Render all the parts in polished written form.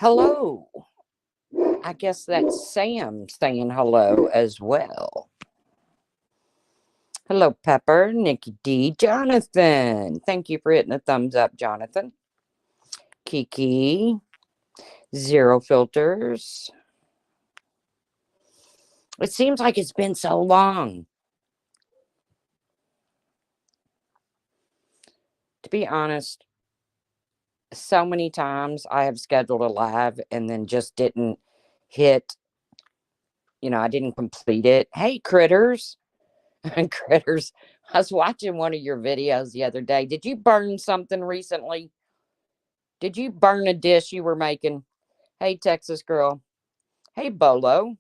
Hello. I guess that's Sam saying hello as well. Hello, Pepper, Nikki D, Jonathan. Thank you for hitting the thumbs up, Jonathan. Kiki, Zero Filters. It seems like it's been so long. To be honest, so many times I have scheduled a live and then just didn't hit, I didn't complete it. Hey, critters. Critters. I was watching one of your videos the other day. Did you burn something recently? Did you burn a dish you were making? Hey, Texas girl. Hey, Bolo.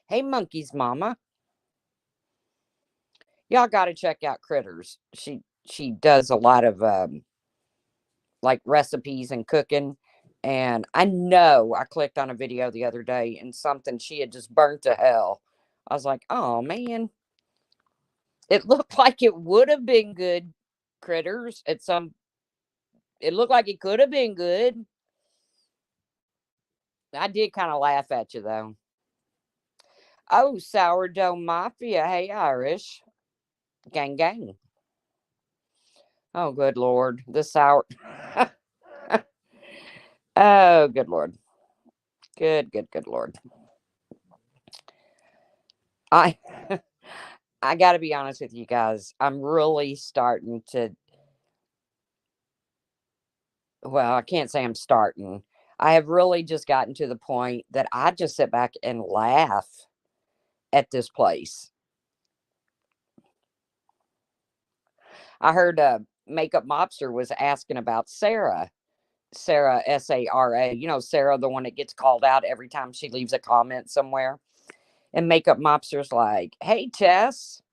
Hey, Monkey's mama. Y'all got to check out Critters. She does a lot of like recipes and cooking. And I know I clicked on a video the other day and something she had just burnt to hell. I was like, oh man, it looked like it would have been good, Critters. It looked like it could have been good. I did kind of laugh at you though. Oh, sourdough mafia. Hey, Irish. Gang, gang. Oh, good Lord. The sour. Oh, good Lord. Good Lord. I I got to be honest with you guys. I'm really starting to, well, I can't say I'm starting. I have really just gotten to the point that I just sit back and laugh at this place. I heard Makeup Mobster was asking about Sarah. Sarah, Sara. Sarah, the one that gets called out every time she leaves a comment somewhere. And Makeup Mobster's like, hey, Tess.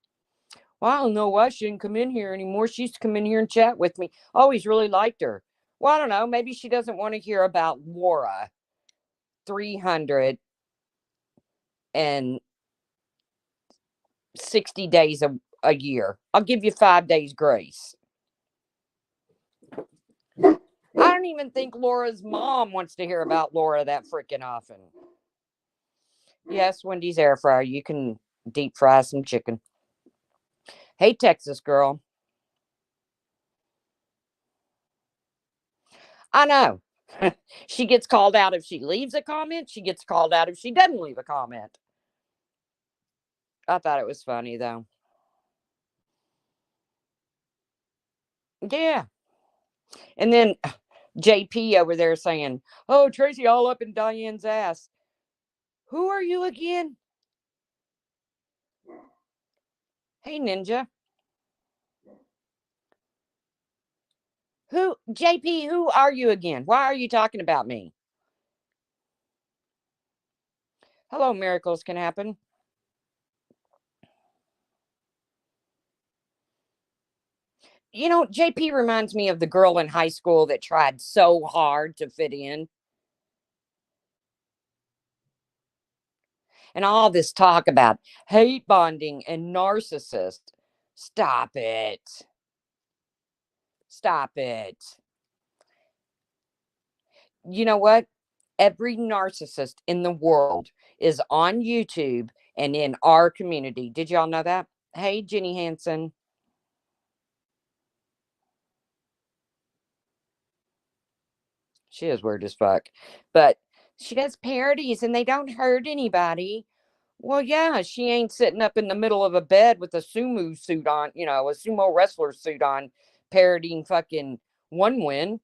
Well, I don't know why she didn't come in here anymore. She used to come in here and chat with me. Always really liked her. Well, I don't know. Maybe she doesn't want to hear about Laura 360 days a year. I'll give you 5 days grace. I don't even think Laura's mom wants to hear about Laura that freaking often. Yes, Wendy's air fryer. You can deep fry some chicken. Hey, Texas girl. I know. She gets called out if she leaves a comment. She gets called out if she doesn't leave a comment. I thought it was funny, though. Yeah. And then JP over there saying, oh, Tracy all up in Diane's ass. Who are you again? Hey, Ninja. JP, who are you again? Why are you talking about me? Hello, miracles can happen. JP reminds me of the girl in high school that tried so hard to fit in. And all this talk about hate bonding and narcissist. Stop it. Stop it. You know what? Every narcissist in the world is on YouTube and in our community. Did y'all know that? Hey, Jenny Hansen. She is weird as fuck. But she does parodies and they don't hurt anybody. Well, yeah, she ain't sitting up in the middle of a bed with a sumo suit on, a sumo wrestler suit on, parodying fucking One Win.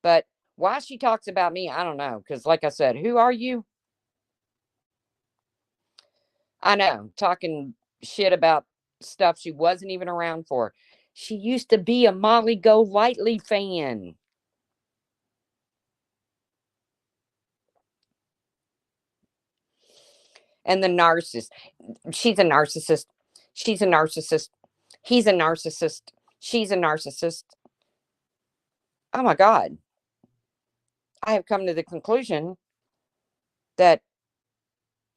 But why she talks about me, I don't know. Because, like I said, who are you? I know, talking shit about stuff she wasn't even around for. She used to be a Molly Go Lightly fan. And the narcissist. She's a narcissist. She's a narcissist. He's a narcissist. She's a narcissist. Oh my God. I have come to the conclusion that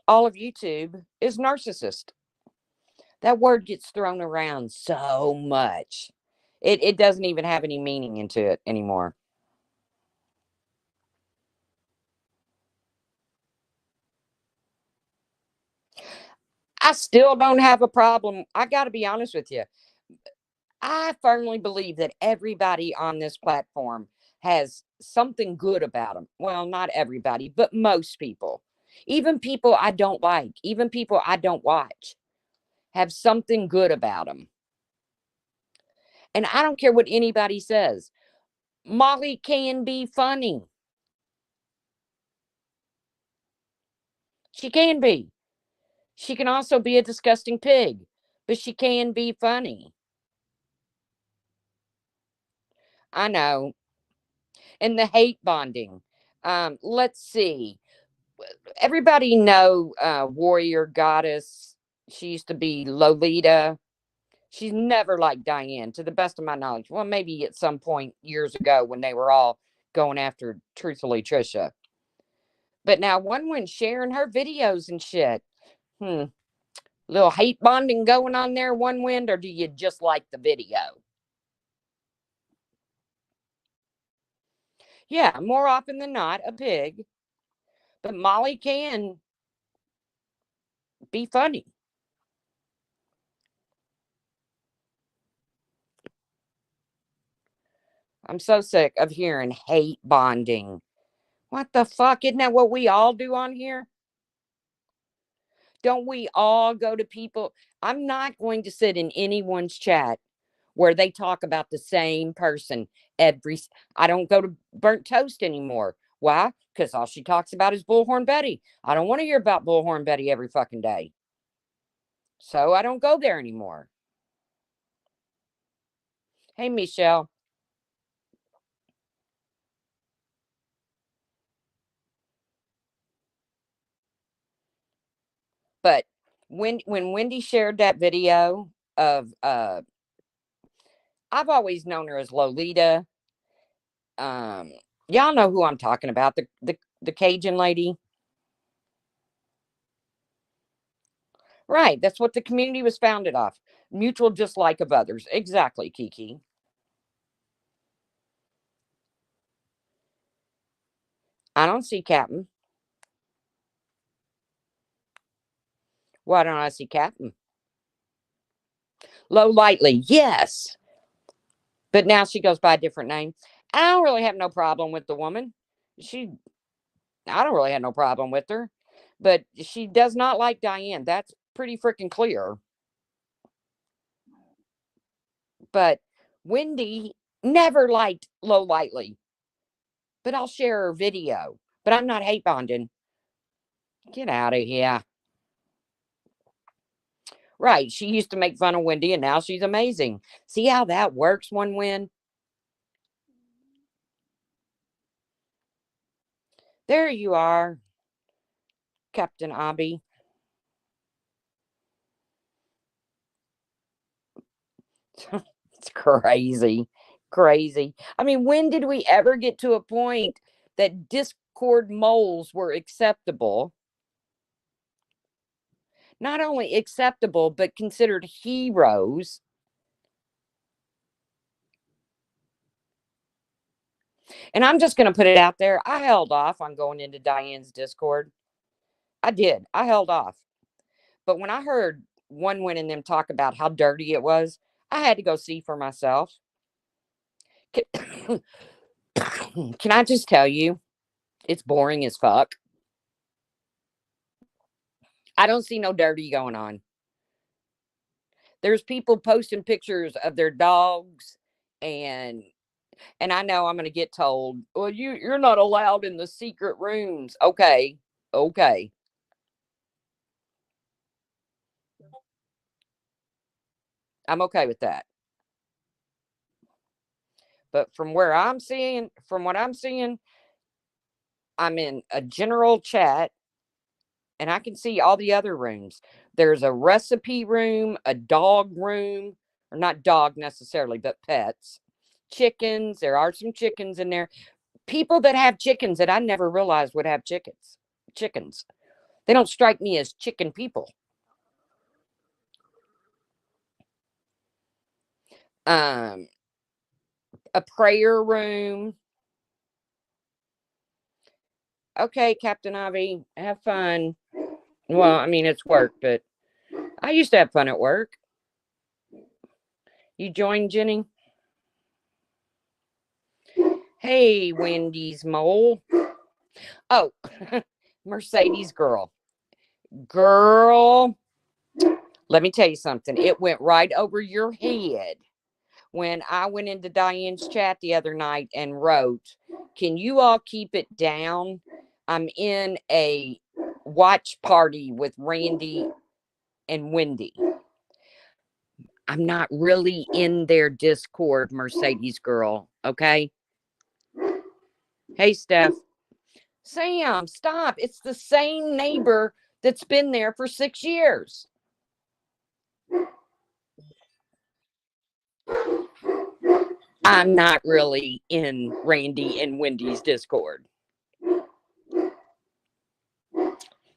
all of YouTube is narcissist. That word gets thrown around so much. It doesn't even have any meaning into it anymore. I still don't have a problem. I got to be honest with you. I firmly believe that everybody on this platform has something good about them. Well, not everybody, but most people. Even people I don't like, even people I don't watch, have something good about them. And I don't care what anybody says. Molly can be funny. She can be. She can also be a disgusting pig, but she can be funny. I know. And the hate bonding. Let's see. Everybody know warrior goddess. She used to be Lolita. She's never liked Diane, to the best of my knowledge. Well, maybe at some point years ago when they were all going after truthfully Trisha. But now one went sharing her videos and shit. Hmm. Little hate bonding going on there, one wind, or do you just like the video? Yeah, more often than not, a pig. But Molly can be funny. I'm so sick of hearing hate bonding. What the fuck? Isn't that what we all do on here? Don't we all go to people? I'm not going to sit in anyone's chat where they talk about the same person every. I don't go to Burnt Toast anymore. Why? Because all she talks about is Bullhorn Betty. I don't want to hear about Bullhorn Betty every fucking day. So I don't go there anymore. Hey, Michelle. But when Wendy shared that video of I've always known her as Lolita. Um, y'all know who I'm talking about, the Cajun lady. Right, that's what the community was founded off. Mutual dislike of others. Exactly, Kiki. I don't see Captain. Why don't I see Captain? Low lightly, yes. But now she goes by a different name. I don't really have no problem with the woman. She I don't really have no problem with her. But she does not like Diane. That's pretty freaking clear. But Wendy never liked Low Lightly. But I'll share her video. But I'm not hate bonding. Get out of here. Right. She used to make fun of Wendy and now she's amazing. See how that works, one win? There you are, Captain Abby. It's crazy. Crazy. I mean, when did we ever get to a point that Discord moles were acceptable? Not only acceptable, but considered heroes. And I'm just going to put it out there. I held off on going into Diane's Discord. I did. I held off. But when I heard one win in them talk about how dirty it was, I had to go see for myself. Can, can I just tell you, it's boring as fuck. I don't see no dirty going on. There's people posting pictures of their dogs and I know I'm going to get told, "Well, you're not allowed in the secret rooms." Okay. Okay. I'm okay with that. But from what I'm seeing, I'm in a general chat and I can see all the other rooms. There's a recipe room, a dog room, or not dog necessarily, but pets. Chickens, there are some chickens in there. People that have chickens that I never realized would have chickens. Chickens. They don't strike me as chicken people. Um a prayer room. Okay, Captain Ivy, have fun. Well, I mean, it's work, but I used to have fun at work. You join, Jenny? Hey, Wendy's mole. Oh, Mercedes girl. Girl, let me tell you something. It went right over your head when I went into Diane's chat the other night and wrote, "Can you all keep it down? I'm in a watch party with Randy and Wendy." I'm not really in their Discord, Mercedes girl. Okay. Hey, Steph. Sam, stop. It's the same neighbor that's been there for 6 years. I'm not really in Randy and Wendy's Discord.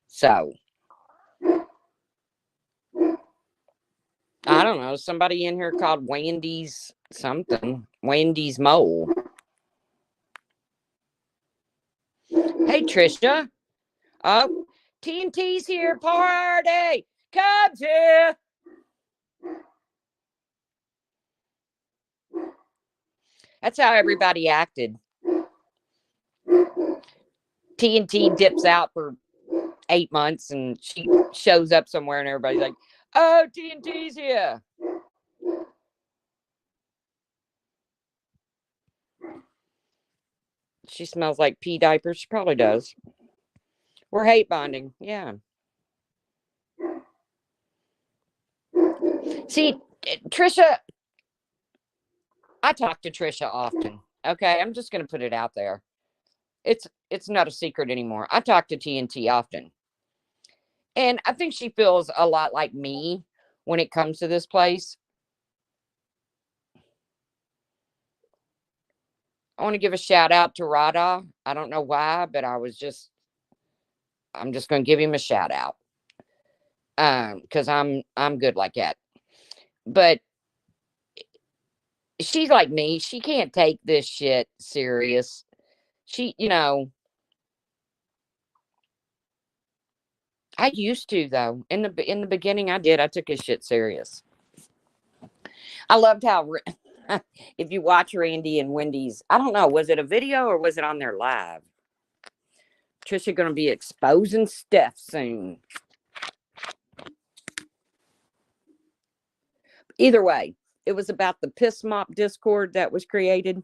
So, I don't know. Somebody in here called Wendy's something. Wendy's Mole. Hey, Trisha. Oh, TNT's here. Party. Cubs here. That's how everybody acted. TNT dips out for 8 months and she shows up somewhere and everybody's like, "Oh, TNT's here." She smells like pee diapers. She probably does. We're hate bonding. Yeah. See, Trisha, I talk to Trisha often. Okay, I'm just going to put it out there. It's not a secret anymore. I talk to TNT often. And I think she feels a lot like me when it comes to this place. I want to give a shout out to Rada. I don't know why, but I'm just going to give him a shout out. Cuz I'm good like that. But she's like me. She can't take this shit serious. She, I used to though. In the beginning I did. I took his shit serious. I loved how if you watch Randy and Wendy's, I don't know, was it a video or was it on their live? Trisha going to be exposing Steph soon. Either way, it was about the piss mop Discord that was created.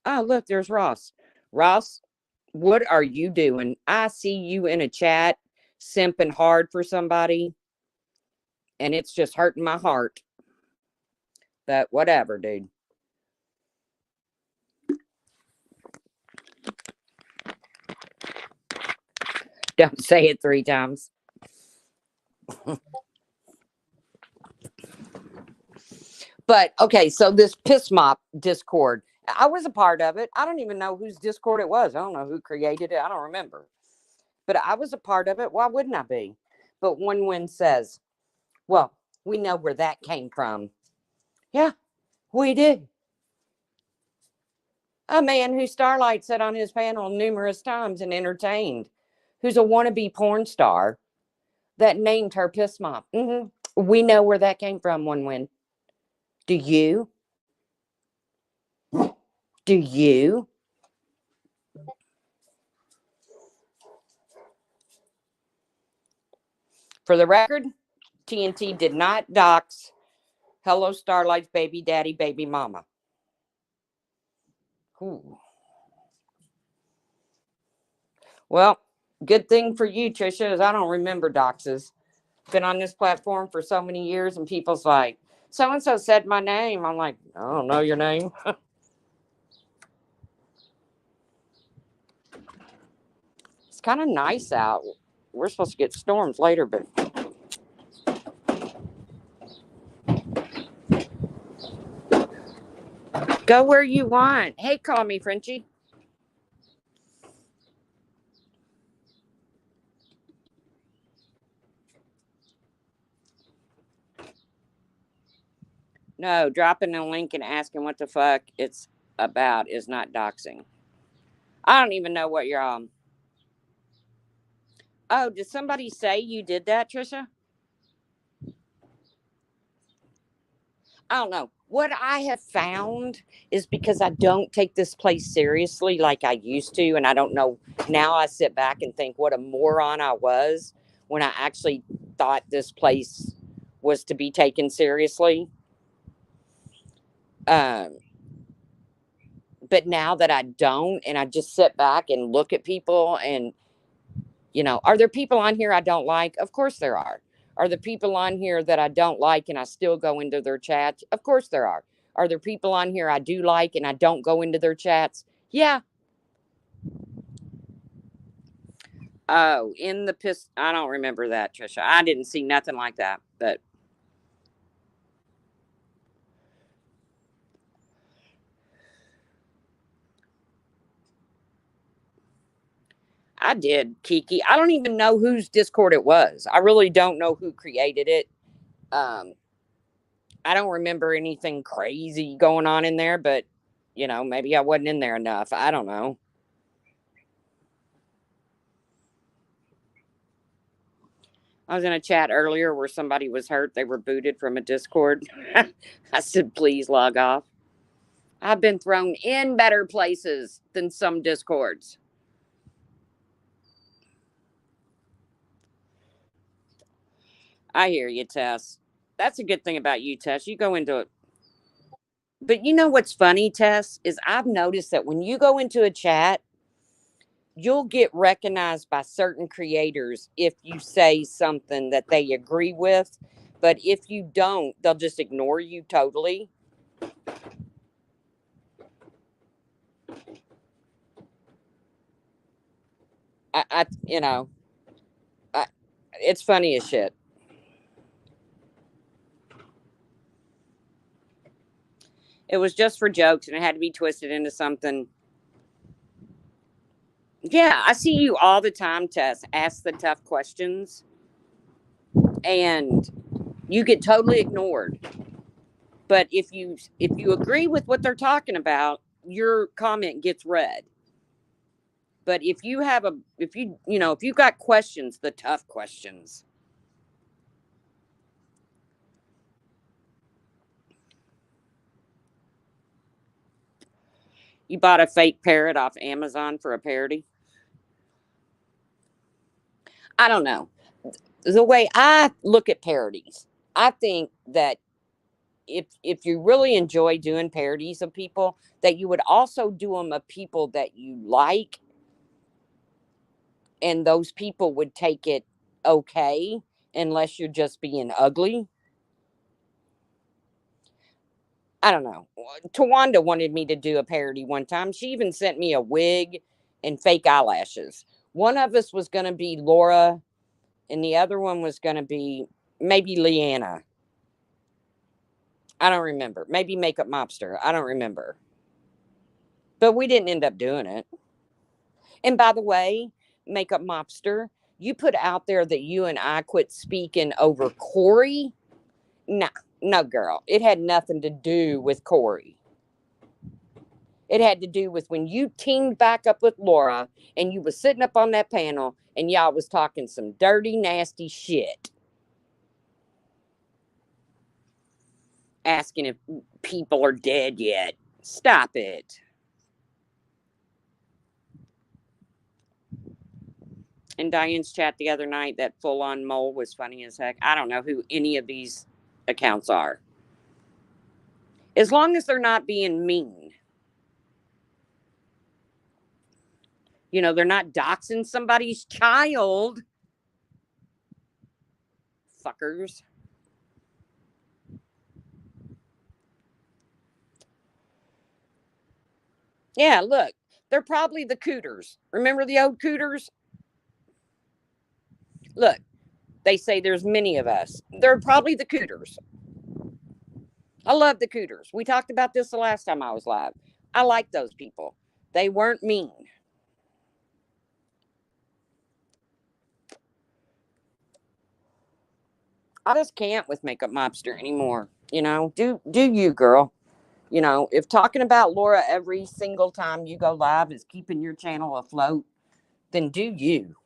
Oh, look, there's Ross. Ross, what are you doing? I see you in a chat simping hard for somebody, and it's just hurting my heart. But whatever, dude. Don't say it 3 times. But okay, so this piss mop Discord, I was a part of it. I don't even know whose Discord it was. I don't know who created it. I don't remember. But I was a part of it. Why wouldn't I be? But Win says, "Well, we know where that came from." Yeah, we did. A man who Starlight said on his panel numerous times and entertained, who's a wannabe porn star that named her piss mop. We know where that came from, Win. Do you? Do you? For the record, TNT did not dox Hello Starlight's baby daddy, baby mama. Ooh. Well, good thing for you, Trisha, is I don't remember doxes. Been on this platform for so many years, and people's like, so and so said my name. I'm like, I don't know your name. It's kind of nice out. We're supposed to get storms later, but go where you want. Hey, call me Frenchie. No, dropping a link and asking what the fuck it's about is not doxing. I don't even know what you're on. Oh, did somebody say you did that, Trisha? I don't know. What I have found is because I don't take this place seriously like I used to, and I don't know. Now I sit back and think what a moron I was when I actually thought this place was to be taken seriously. Um, but now that I don't, and I just sit back and look at people, and are there people on here I don't like? Of course there are. Are there people on here that I don't like and I still go into their chats? Of course there are. Are there people on here I do like and I don't go into their chats? Yeah. Oh, in the piss. I don't remember that, Trisha. I didn't see nothing like that, but I did, Kiki. I don't even know whose Discord it was. I really don't know who created it. Um, I don't remember anything crazy going on in there, but maybe I wasn't in there enough. I don't know. I was in a chat earlier where somebody was hurt. They were booted from a Discord. I said, please log off. I've been thrown in better places than some Discords. I hear you, Tess. That's a good thing about you, Tess. You go into it. But you know what's funny, Tess, is I've noticed that when you go into a chat, you'll get recognized by certain creators if you say something that they agree with. But if you don't, they'll just ignore you totally. I I, it's funny as shit. It was just for jokes and it had to be twisted into something. Yeah, I see you all the time, Tess. Ask the tough questions and you get totally ignored. But if you agree with what they're talking about, your comment gets read. But if you have a if you've got questions, the tough questions. You bought a fake parrot off Amazon for a parody? I don't know. The way I look at parodies, I think that if you really enjoy doing parodies of people, that you would also do them of people that you like, and those people would take it okay, unless you're just being ugly. I don't know. Tawanda wanted me to do a parody one time. She even sent me a wig and fake eyelashes. One of us was going to be Laura, and the other one was going to be maybe Leanna. I don't remember. Maybe Makeup Mobster. I don't remember. But we didn't end up doing it. And by the way, Makeup Mobster, you put out there that you and I quit speaking over Corey. No, no, girl. It had nothing to do with Corey. It had to do with when you teamed back up with Laura and you was sitting up on that panel and y'all was talking some dirty, nasty shit. Asking if people are dead yet. Stop it. In Diane's chat the other night, that full on mole was funny as heck. I don't know who any of these accounts are. As long as they're not being mean. They're not doxing somebody's child. Fuckers. Yeah, look. They're probably the cooters. Remember the old cooters? Look, they say there's many of us. They're probably the cooters. I love the cooters. We talked about this the last time I was live. I like those people. They weren't mean. I just can't with Makeup Mobster anymore. Do you, girl. If talking about Laura every single time you go live is keeping your channel afloat, then do you.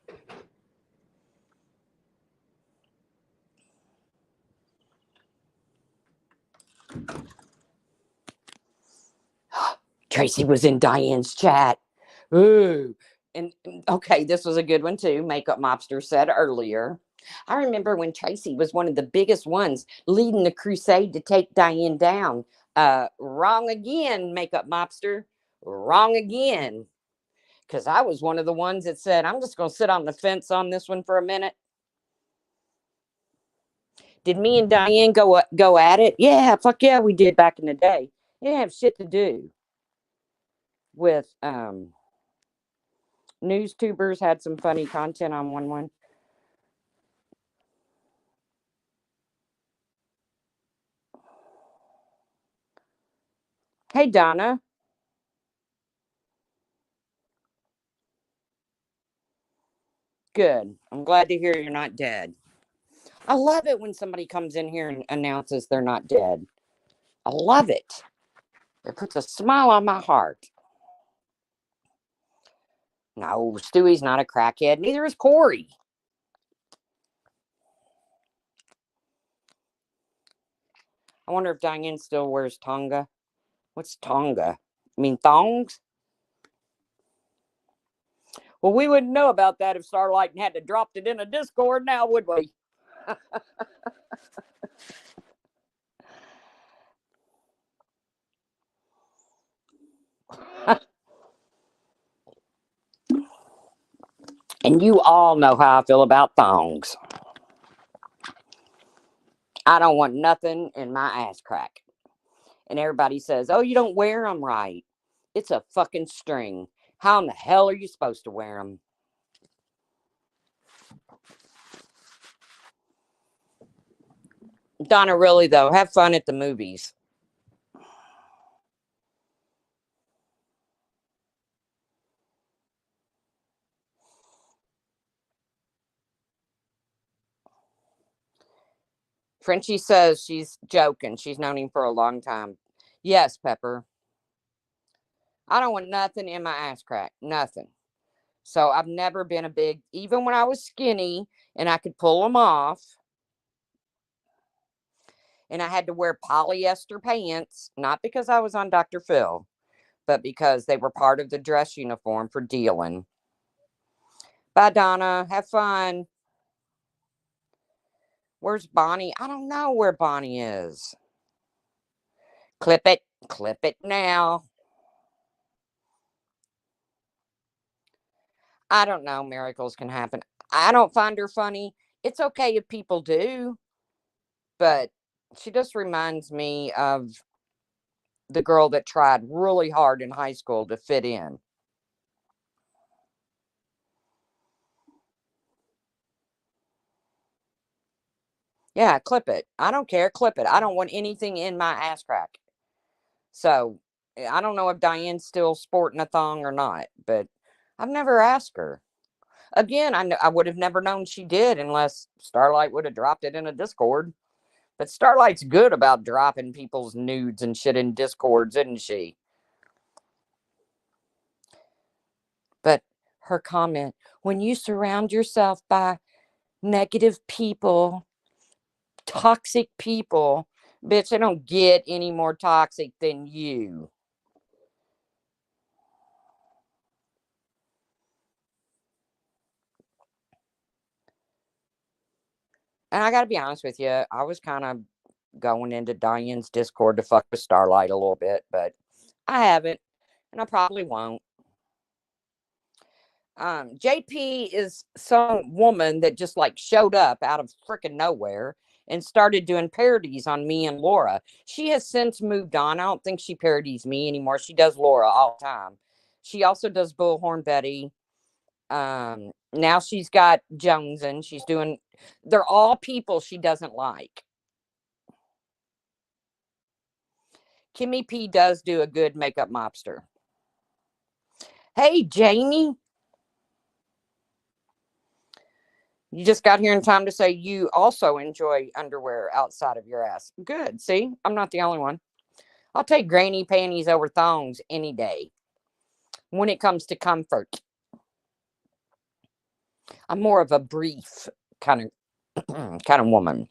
Tracy was in Diane's chat. Ooh. And okay, this was a good one too. Makeup Mobster said earlier. I remember when Tracy was one of the biggest ones leading the crusade to take Diane down. Wrong again, Makeup Mobster. Wrong again. Because I was one of the ones that said, I'm just going to sit on the fence on this one for a minute. Did me and Diane go at it? Yeah, fuck yeah, we did back in the day. It didn't have shit to do with news tubers. Had some funny content on one. Hey, Donna. Good. I'm glad to hear you're not dead. I love it when somebody comes in here and announces they're not dead. I love it. It puts a smile on my heart. No, Stewie's not a crackhead. Neither is Corey. I wonder if Diane still wears Tonga. What's Tonga? I mean, thongs? Well, we wouldn't know about that if Starlight had to dropped it in a Discord now, would we? And you all know how I feel about thongs. I don't want nothing in my ass crack. And everybody says, oh, you don't wear them right. It's a fucking string. How in the hell are you supposed to wear them? Donna, really, though, have fun at the movies. Frenchie says she's joking. She's known him for a long time. Yes, Pepper. I don't want nothing in my ass crack. Nothing. So I've never been a big, even when I was skinny and I could pull them off and I had to wear polyester pants, not because I was on Dr. Phil, but because they were part of the dress uniform for dealing. Bye, Donna. Have fun. Where's Bonnie? I don't know where Bonnie is. Clip it. Clip it now. I don't know. Miracles can happen. I don't find her funny. It's okay if people do, but she just reminds me of the girl that tried really hard in high school to fit in. Yeah, clip it. I don't care. Clip it. I don't want anything in my ass crack. So I don't know if Diane's still sporting a thong or not, but I've never asked her. Again, I would have never known she did unless Starlight would have dropped it in a Discord. But Starlight's good about dropping people's nudes and shit in Discords, isn't she? But her comment, when you surround yourself by negative people, toxic people, bitch, I don't get any more toxic than you. And I got to be honest with you, I was kind of going into Diane's Discord to fuck with Starlight a little bit, but I haven't, and I probably won't. JP is some woman that just like showed up out of freaking nowhere and started doing parodies on me and Laura. She has since moved on. I don't think she parodies me anymore. She does Laura all the time. She also does Bullhorn Betty. Now she's got Jones and she's doing, they're all people she doesn't like. Kimmy P does do a good makeup mobster. Hey, Jamie. You just got here in time to say you also enjoy underwear outside of your ass. Good. See, I'm not the only one. I'll take granny panties over thongs any day when it comes to comfort. I'm more of a brief kind of kind of woman.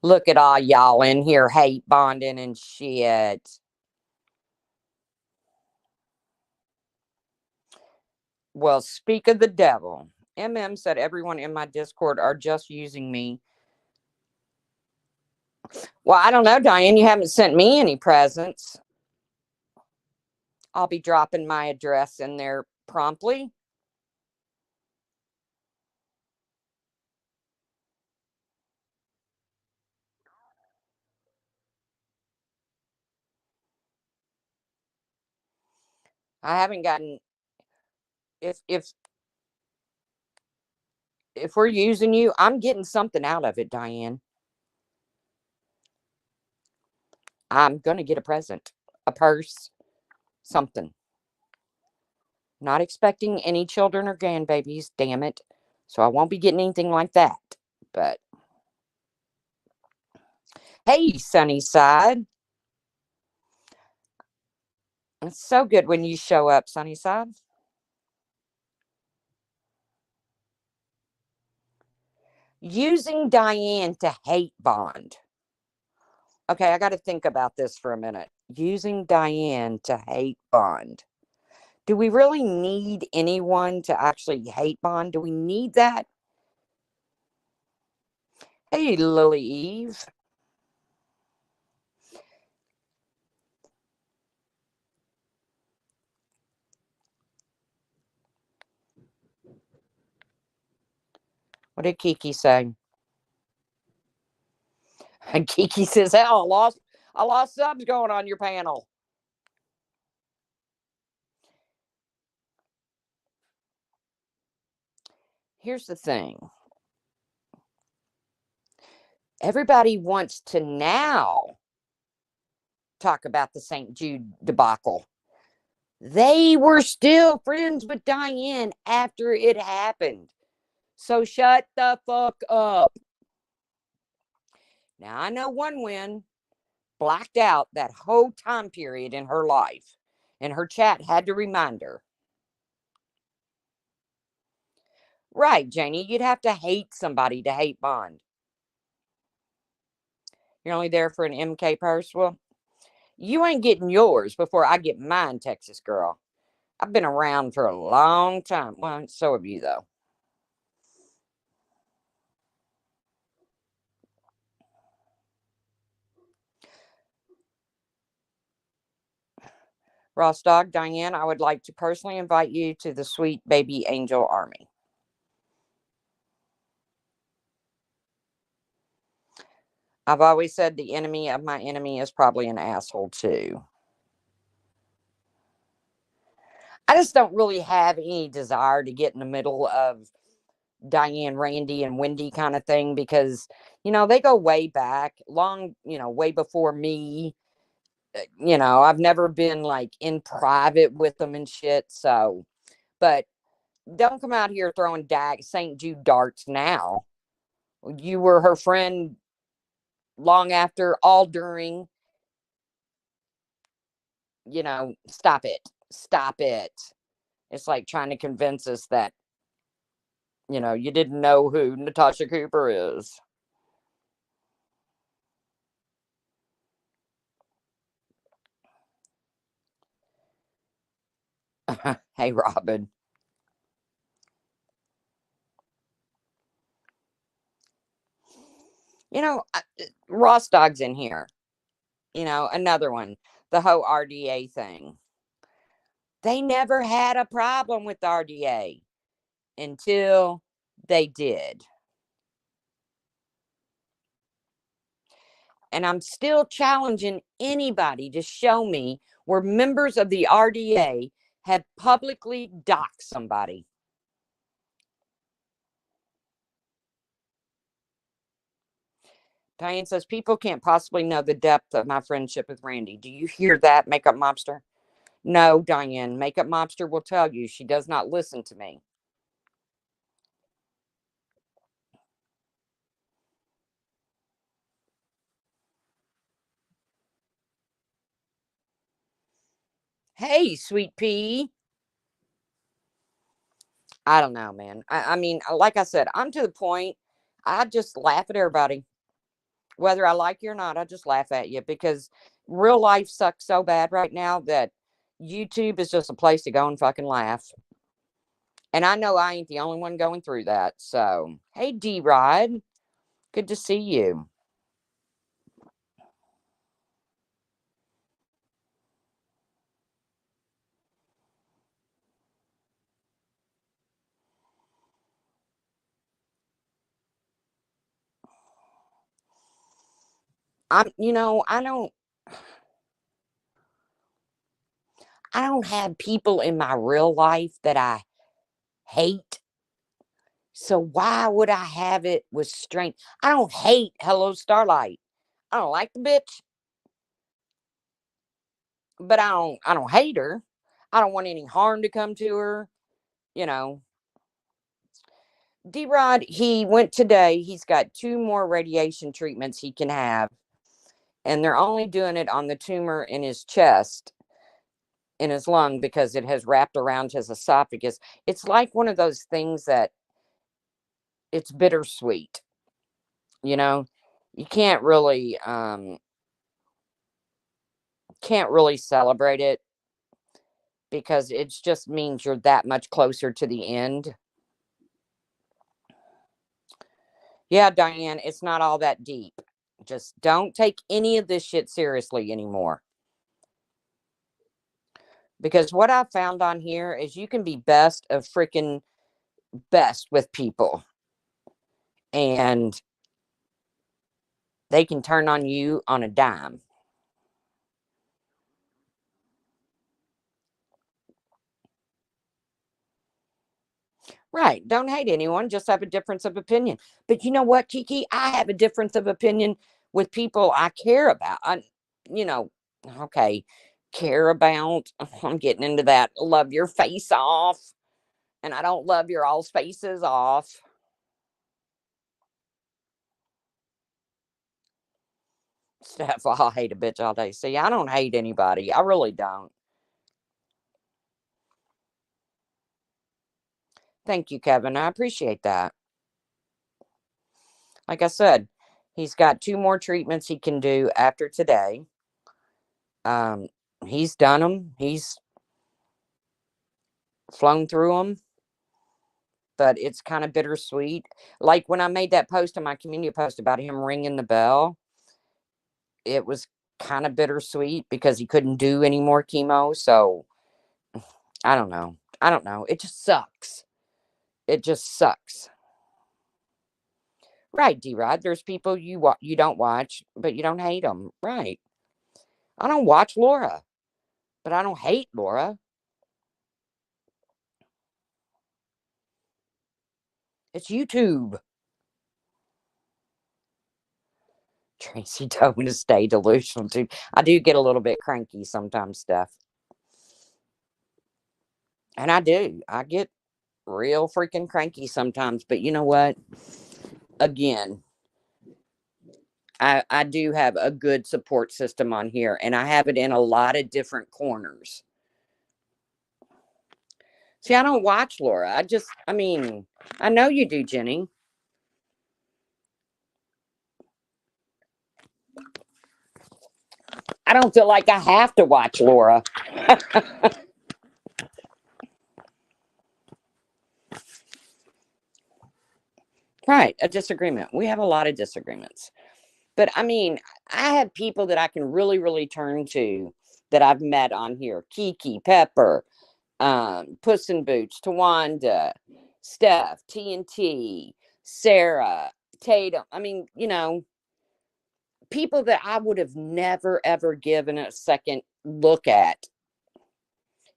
Look at all y'all in here hate bonding and shit. Well, speak of the devil. MM said everyone in my Discord are just using me. Well, I don't know, Diane. You haven't sent me any presents. I'll be dropping my address in there promptly. I haven't gotten if if we're using you, I'm getting something out of it, Diane. I'm gonna get a present, a purse, something. Not expecting any children or grandbabies, damn it. So I won't be getting anything like that. But hey, Sunnyside. It's so good when you show up, Sunnyside. Using Diane to hate bond. Okay, I got to think about this for a minute. Using Diane to hate bond. Do we really need anyone to actually hate bond? Do we need that? Hey, Lily Eve. What did Kiki say? And Kiki says, "Hell, I lost subs going on your panel." Here's the thing. Everybody wants to now talk about the St. Jude debacle. They were still friends with Diane after it happened. So shut the fuck up. Now, I know one win blacked out that whole time period in her life, and her chat had to remind her. Right, Janie, you'd have to hate somebody to hate Bond. You're only there for an MK purse? Well, you ain't getting yours before I get mine, Texas girl. I've been around for a long time. Well, so have you, though. Ross Dog, Diane, I would like to personally invite you to the Sweet Baby Angel Army. I've always said the enemy of my enemy is probably an asshole, too. I just don't really have any desire to get in the middle of Diane, Randy, and Wendy kind of thing because, they go way back, long, way before me. I've never been like in private with them and shit. So, but don't come out here throwing St. Jude darts now. You were her friend long after, all during, stop it. Stop it. It's like trying to convince us that, you didn't know who Natasha Cooper is. Hey, Robin. Ross Dog's in here. Another one. The whole RDA thing. They never had a problem with RDA until they did. And I'm still challenging anybody to show me where members of the RDA have publicly doxed somebody. Diane says, people can't possibly know the depth of my friendship with Randy. Do you hear that, Makeup Mobster? No, Diane, Makeup Mobster will tell you she does not listen to me. Hey, sweet pea. I don't know, man. I mean, like I said, I'm to the point, I just laugh at everybody. Whether I like you or not, I just laugh at you because real life sucks so bad right now that YouTube is just a place to go and fucking laugh. And I know I ain't the only one going through that. So, hey, D Rod, good to see you. I don't have people in my real life that I hate. So why would I have it with strength? I don't hate Hello Starlight. I don't like the bitch, but I don't hate her. I don't want any harm to come to her, you know. D Rod, he went today. He's got 2 more radiation treatments he can have, and they're only doing it on the tumor in his chest, in his lung, because it has wrapped around his esophagus. It's like one of those things that it's bittersweet, you know. You can't really celebrate it because it just means you're that much closer to the end. Yeah, Diane, it's not all that deep. Just don't take any of this shit seriously anymore. Because what I've found on here is you can be best of freaking best with people and they can turn on you on a dime. Right. Don't hate anyone, just have a difference of opinion. But you know what, Kiki? I have a difference of opinion with people I care about. You know, okay, care about. I'm getting into that. Love your face off. And I don't love your all's faces off. Stuff. I'll hate a bitch all day. See, I don't hate anybody. I really don't. Thank you, Kevin. I appreciate that. Like I said, he's got 2 more treatments he can do after today. Um, he's done them. He's flown through them, but it's kind of bittersweet. Like when I made that post on my community post about him ringing the bell, it was kind of bittersweet because he couldn't do any more chemo. So I don't know. I don't know. It just sucks. It just sucks. Right, D Rod. There's people you don't watch, but you don't hate them. Right. I don't watch Laura, but I don't hate Laura. It's YouTube. Tracy told me to stay delusional too. I do get a little bit cranky sometimes, Steph. And I do. I get real freaking cranky sometimes. But you know what? Again, I do have a good support system on here, and I have it in a lot of different corners. See, I don't watch Laura. I mean, I know you do, Jenny. I don't feel like I have to watch Laura. Right, a disagreement. We have a lot of disagreements. But I mean, I have people that I can really, really turn to that I've met on here. Kiki, Pepper, Puss in Boots, Tawanda, Steph, TNT, Sarah, Tatum. I mean, people that I would have never, ever given a second look at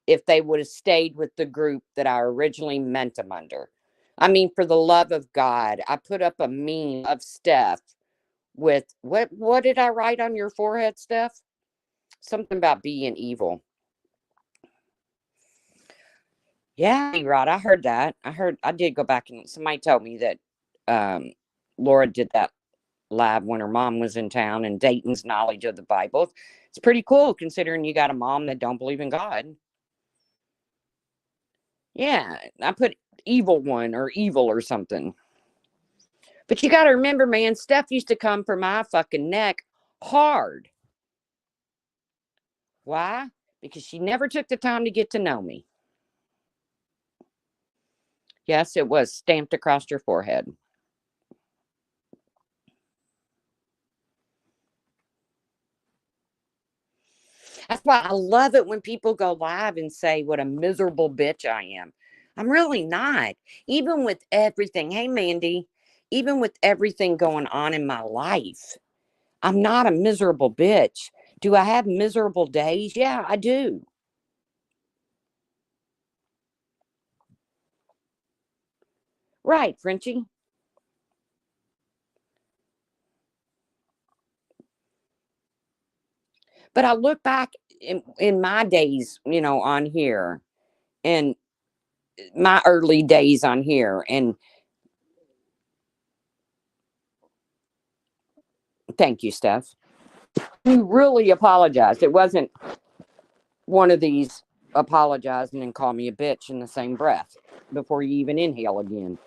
if they would have stayed with the group that I originally meant them under. I mean, for the love of God, I put up a meme of Steph with what did I write on your forehead, Steph? Something about being evil. Yeah, right. I heard that. I did go back and somebody told me that um, Laura did that live when her mom was in town and Dayton's knowledge of the Bible. It's pretty cool considering you got a mom that don't believe in God. Yeah, I put evil one or evil or something. But you got to remember, man, stuff used to come for my fucking neck hard. Why? Because she never took the time to get to know me. Yes, it was stamped across your forehead. That's why I love it when people go live and say what a miserable bitch I am. I'm really not. Even with everything, hey, Mandy, even with everything going on in my life, I'm not a miserable bitch. Do I have miserable days? Yeah, I do. Right, Frenchie. But I look back in my days, on here and my early days on here. And thank you, Steph. You really apologized. It wasn't one of these apologizing and call me a bitch in the same breath before you even inhale again.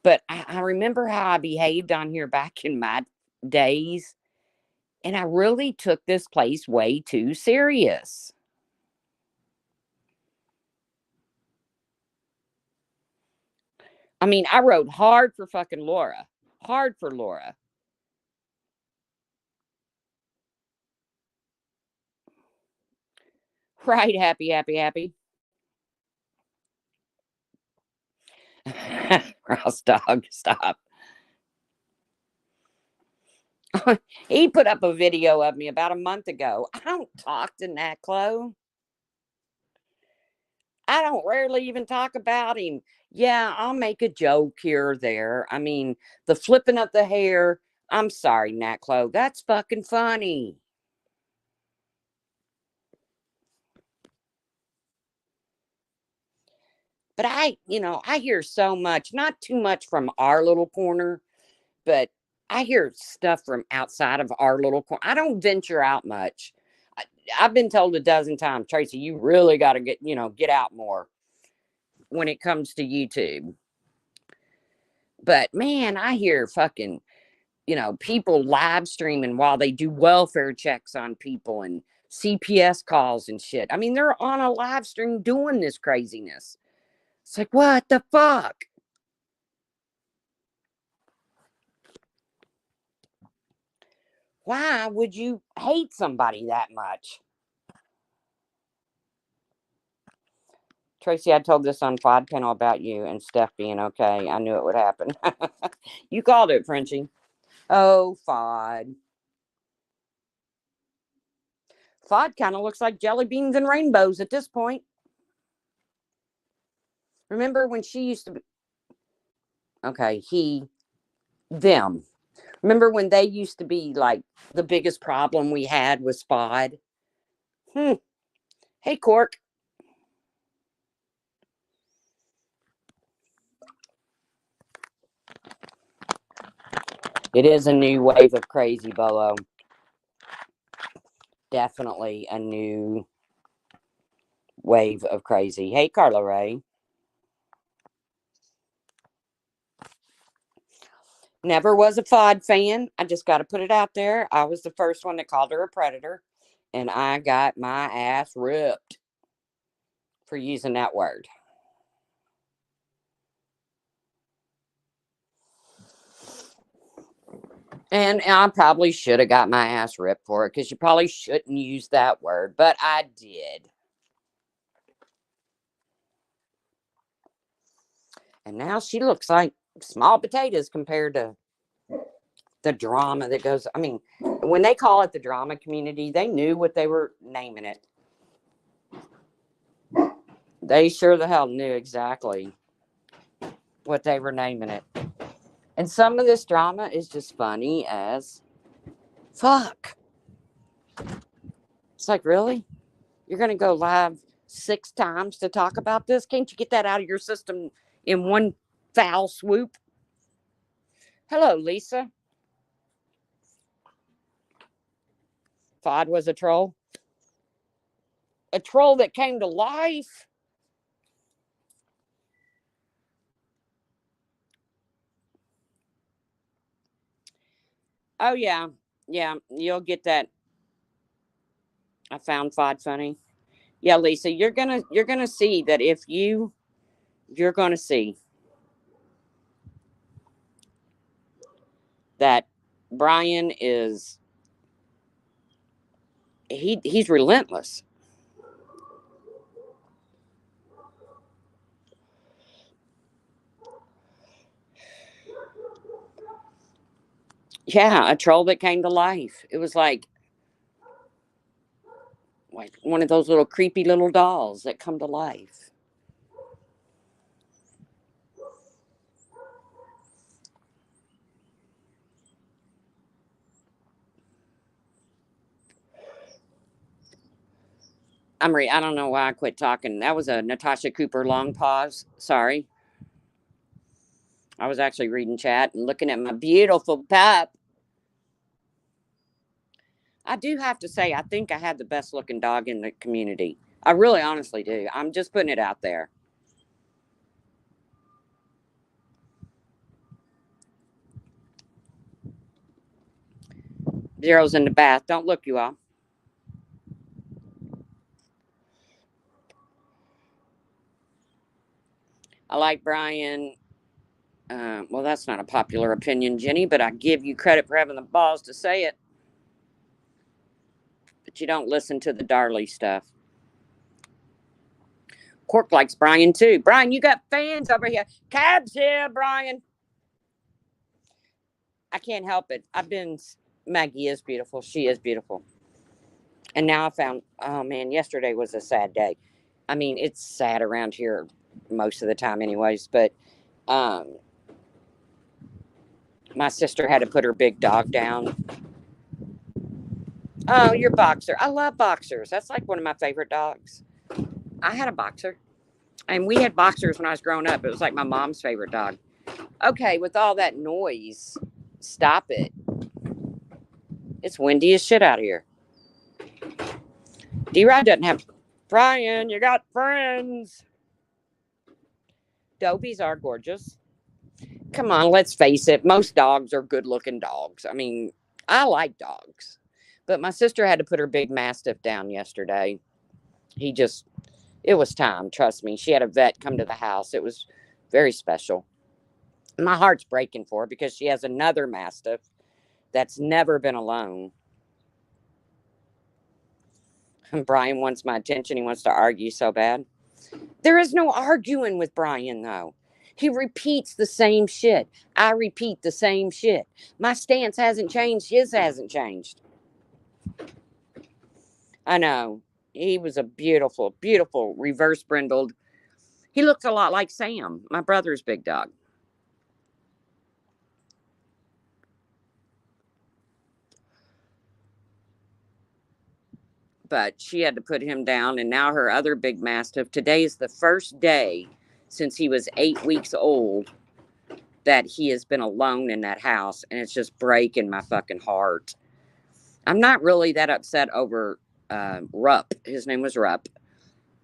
But I remember how I behaved on here back in my days. And I really took this place way too serious. I mean, I wrote hard for fucking Laura. Hard for Laura. Right, happy, happy, happy. Ross dog, stop. He put up a video of me about a month ago. I don't talk to Naklo. I don't rarely even talk about him. Yeah, I'll make a joke here or there. I mean, the flipping of the hair. I'm sorry, Naklo. That's fucking funny. But I hear so much, not too much from our little corner, but I hear stuff from outside of our little corner. I don't venture out much. I, I've been told a dozen times, Tracy, you really got to get out more when it comes to YouTube. But man, I hear fucking, people live streaming while they do welfare checks on people and CPS calls and shit. I mean, they're on a live stream doing this craziness. It's like, what the fuck? Why would you hate somebody that much? Tracy, I told this on Pod Panel about you and Steph being okay. I knew it would happen. You called it, Frenchie. Oh, Fod. Fod kind of looks like jelly beans and rainbows at this point. Remember when she used to be. Okay, them. Remember when they used to be like the biggest problem we had was Fod? Hmm. Hey, Cork. It is a new wave of crazy, Bolo. Definitely a new wave of crazy. Hey, Carla Ray. Never was a Fod fan. I just got to put it out there. I was the first one that called her a predator, and I got my ass ripped for using that word. And I probably should have got my ass ripped for it because you probably shouldn't use that word, but I did. And now she looks like small potatoes compared to the drama that goes. I mean, when they call it the drama community, they knew what they were naming it. They sure the hell knew exactly what they were naming it. And some of this drama is just funny as fuck. It's like, really? You're going to go live 6 times to talk about this? Can't you get that out of your system in one foul swoop? Hello, Lisa. Fod was a troll. A troll that came to life. Oh yeah. Yeah, you'll get that. I found Fod funny. Yeah, Lisa, you're gonna see that if you're gonna see that Brian is he's relentless. Yeah, a troll that came to life. It was like one of those little creepy little dolls that come to life. I don't know why I quit talking. That was a Natasha Cooper long pause. Sorry. I was actually reading chat and looking at my beautiful pup. I do have to say, I think I had the best looking dog in the community. I really honestly do. I'm just putting it out there. Zero's in the bath. Don't look, you all. I like Brian. Well, that's not a popular opinion, Jenny, but I give you credit for having the balls to say it. But you don't listen to the Darley stuff. Cork likes Brian too. Brian, you got fans over here. Cabs here, Brian. I can't help it. Maggie is beautiful. She is beautiful. And now I found, oh man, yesterday was a sad day. I mean, it's sad around here most of the time, anyways, but um, my sister had to put her big dog down. Oh, your boxer. I love boxers. That's like one of my favorite dogs. I had a boxer. And we had boxers when I was growing up. It was like my mom's favorite dog. Okay, with all that noise, stop it. It's windy as shit out here. D-Rod doesn't have. Brian, you got friends. Dobies are gorgeous. Come on, let's face it. Most dogs are good looking dogs. I mean, I like dogs. But my sister had to put her big mastiff down yesterday. It was time, trust me. She had a vet come to the house. It was very special. My heart's breaking for her because she has another mastiff that's never been alone. And Brian wants my attention. He wants to argue so bad. There is no arguing with Brian, though. He repeats the same shit. I repeat the same shit. My stance hasn't changed. His hasn't changed. I know. He was a beautiful, beautiful reverse brindled. He looks a lot like Sam, my brother's big dog. But she had to put him down, and now her other big mastiff. Today is the first day since he was 8 weeks old that he has been alone in that house, and it's just breaking my fucking heart. I'm not really that upset over Rupp. His name was Rupp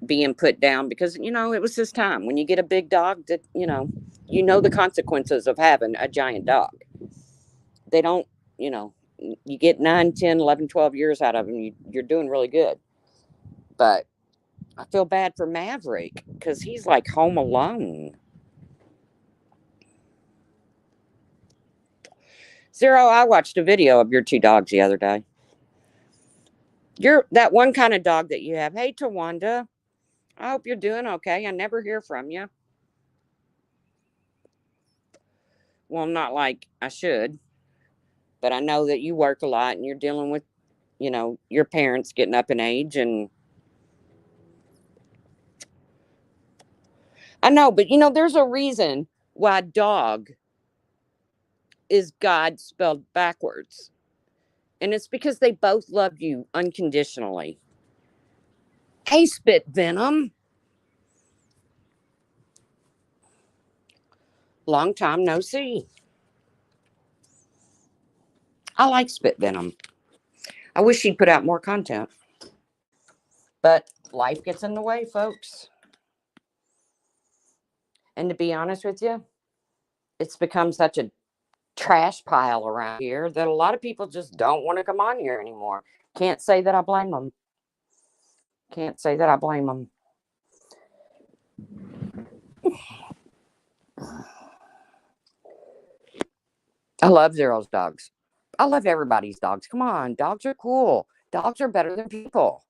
being put down because it was his time. When you get a big dog, that the consequences of having a giant dog. They don't, you get 9, 10, 11, 12 years out of them, you're doing really good. But I feel bad for Maverick because he's like home alone. Zero, I watched a video of your 2 dogs the other day. You're that one kind of dog that you have. Hey, Tawanda, I hope you're doing okay. I never hear from you. Well, not like I should, but I know that you work a lot and you're dealing with, your parents getting up in age. And I know, but there's a reason why dog is God spelled backwards. And it's because they both love you unconditionally. Hey, Spit Venom. Long time no see. I like Spit Venom. I wish she'd put out more content. But life gets in the way, folks. And to be honest with you, it's become such a trash pile around here that a lot of people just don't want to come on here anymore. Can't say that I blame them. Can't say that I blame them. I love Zero's dogs. I love everybody's dogs. Come on, dogs are cool. Dogs are better than people.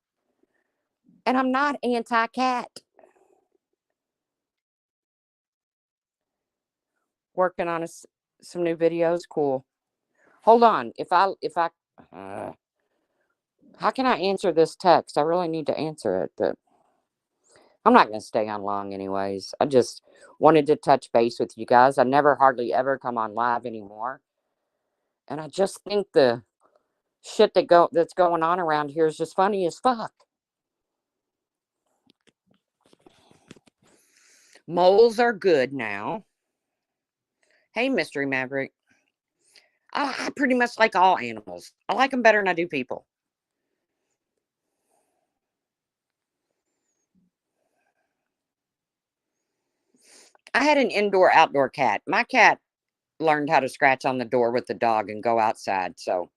And I'm not anti cat. Working on some new videos. Cool. Hold on. Uh, how can I answer this text? I really need to answer it, but I'm not going to stay on long anyways. I just wanted to touch base with you guys. I never hardly ever come on live anymore. And I just think the shit that's going on around here is just funny as fuck. Moles are good now. Hey, Mystery Maverick. I pretty much like all animals. I like them better than I do people. I had an indoor outdoor cat. My cat learned how to scratch on the door with the dog and go outside. So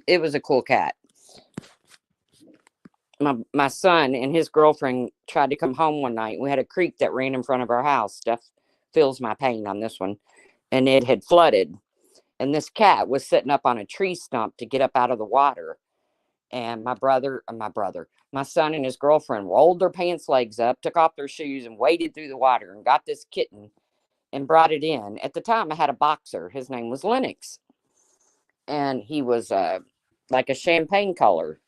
it was a cool cat. My son and his girlfriend tried to come home one night. We had a creek that ran in front of our house. Steph feels my pain on this one. And it had flooded. And this cat was sitting up on a tree stump to get up out of the water. And my son and his girlfriend rolled their pants legs up, took off their shoes, and waded through the water and got this kitten and brought it in. At the time, I had a boxer. His name was Lennox. And he was like a champagne color.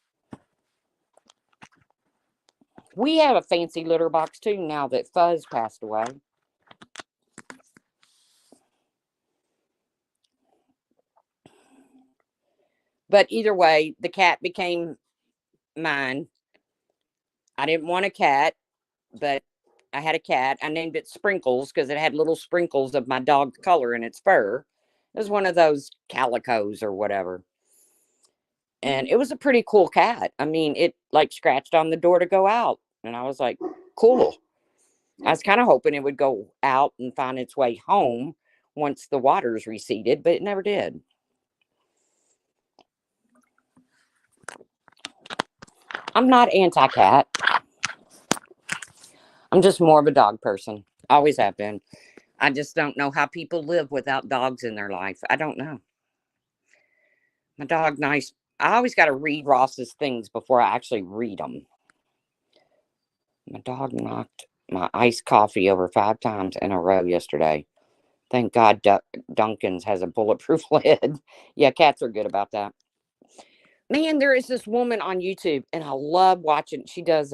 We have a fancy litter box too now that Fuzz passed away. But either way, the cat became mine. I didn't want a cat, but I had a cat. I named it Sprinkles because it had little sprinkles of my dog color in its fur. It was one of those calicos or whatever. And it was a pretty cool cat. I mean, it like scratched on the door to go out. And I was like, cool. I was kind of hoping it would go out and find its way home once the waters receded, but it never did. I'm not anti cat. I'm just more of a dog person. Always have been. I just don't know how people live without dogs in their life. I don't know. My dog, nice. I always got to read Ross's things before I actually read them. My dog knocked my iced coffee over 5 times in a row yesterday. Thank God Duncan's has a bulletproof lid. Yeah, cats are good about that. Man, there is this woman on YouTube, and I love watching. She does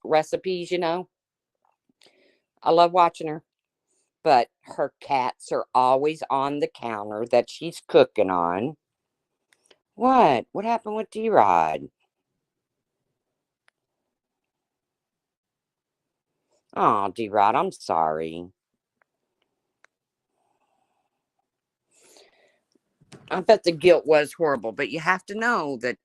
recipes, I love watching her. But her cats are always on the counter that she's cooking on. What? What happened with D-Rod? Oh, D-Rod, I'm sorry. I bet the guilt was horrible, but you have to know that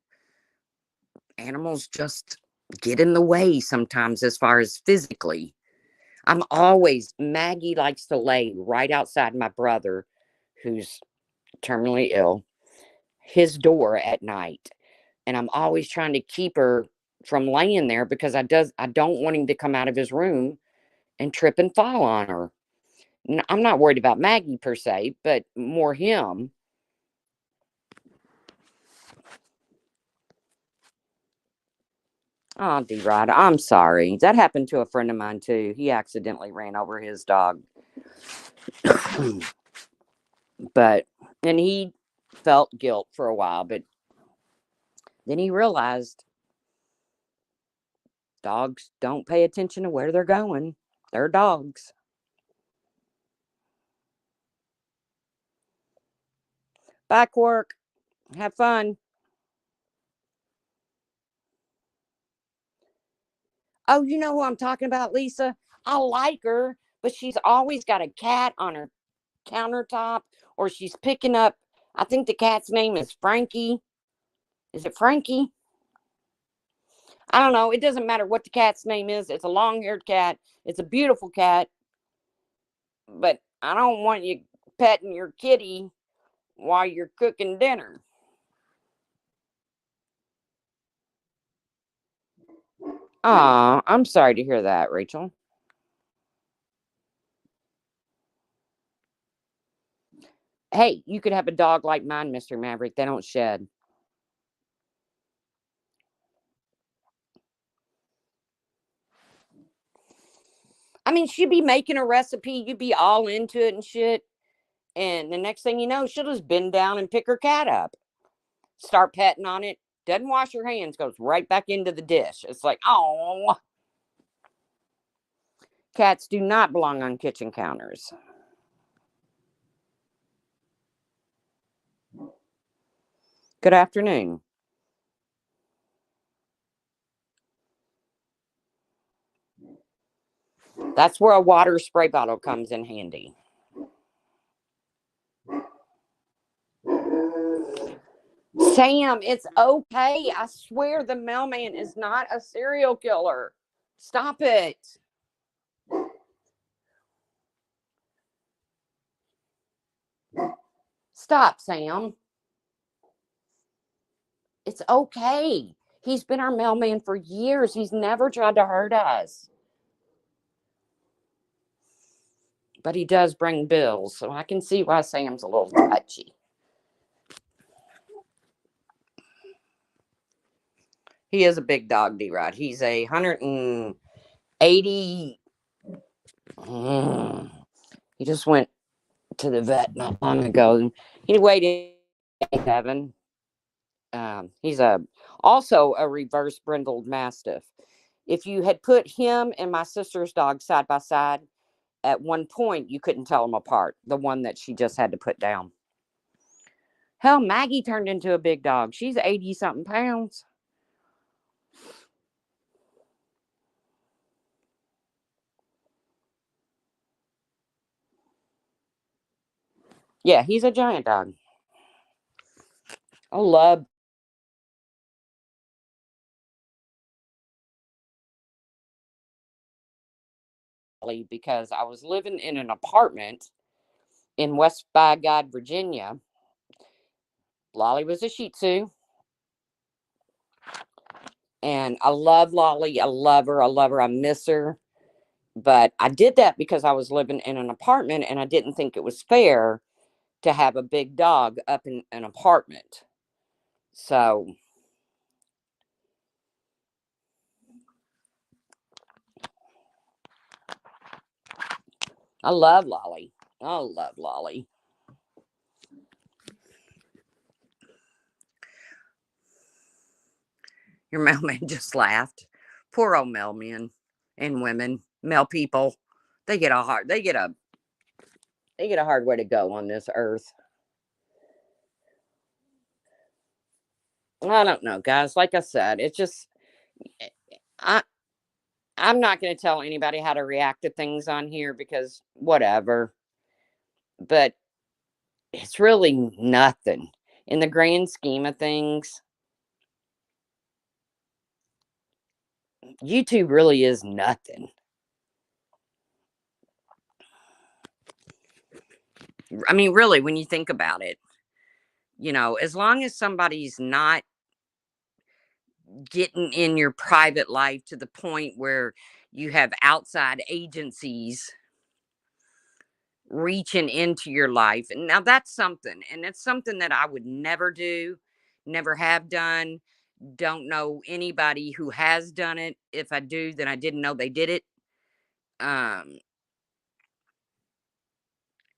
animals just get in the way sometimes as far as physically. Maggie likes to lay right outside my brother, who's terminally ill, his door at night. And I'm always trying to keep her from laying there because I don't want him to come out of his room and trip and fall on her. I'm not worried about Maggie per se, but more him. Oh, D-Rod, I'm sorry. That happened to a friend of mine too. He accidentally ran over his dog. But, and he felt guilt for a while, but then he realized dogs don't pay attention to where they're going. They're dogs. Back work. Have fun. Oh, you know who I'm talking about, Lisa? I like her, but she's always got a cat on her countertop, or she's picking up. I think the cat's name is Frankie. Is it Frankie? I don't know. It doesn't matter what the cat's name is. It's a long haired cat. It's a beautiful cat, but I don't want you petting your kitty while you're cooking dinner. Aw, I'm sorry to hear that, Rachel. Hey, you could have a dog like mine, Mr. Maverick. They don't shed. I mean, she'd be making a recipe, you'd be all into it and shit. And the next thing you know, she'll just bend down and pick her cat up, start petting on it, doesn't wash her hands, goes right back into the dish. It's like, oh, cats do not belong on kitchen counters. Good afternoon. That's where a water spray bottle comes in handy. Sam, it's okay. I swear the mailman is not a serial killer. Stop it. Stop, Sam. It's okay. He's been our mailman for years. He's never tried to hurt us. But he does bring bills, so I can see why Sam's a little touchy. He is a big dog, D-Rod. He's 180. He just went to the vet not long ago. He weighed 7. He's also a reverse brindled mastiff. If you had put him and my sister's dog side by side, at one point you couldn't tell them apart. The one that she just had to put down. Hell, Maggie turned into a big dog. She's 80 something pounds. Yeah, he's a giant dog. I love Lolly because I was living in an apartment in West by God, Virginia. Lolly was a Shih Tzu, and I love Lolly. I love her. I love her. I miss her. But I did that because I was living in an apartment and I didn't think it was fair to have a big dog up in an apartment. So I love Lolly. I love Lolly. Your mailman just laughed. Poor old mailmen and women, mail people. They get a hard they get a hard way to go on this earth. I don't know, guys. Like I said, it's just I I'm not going to tell anybody how to react to things on here because whatever. But it's really nothing in the grand scheme of things. YouTube really is nothing. I mean, really, when you think about it, as long as somebody's not getting in your private life to the point where you have outside agencies reaching into your life. And now that's something, and it's something that I would never do, never have done. Don't know anybody who has done it. If I do, then I didn't know they did it. Um,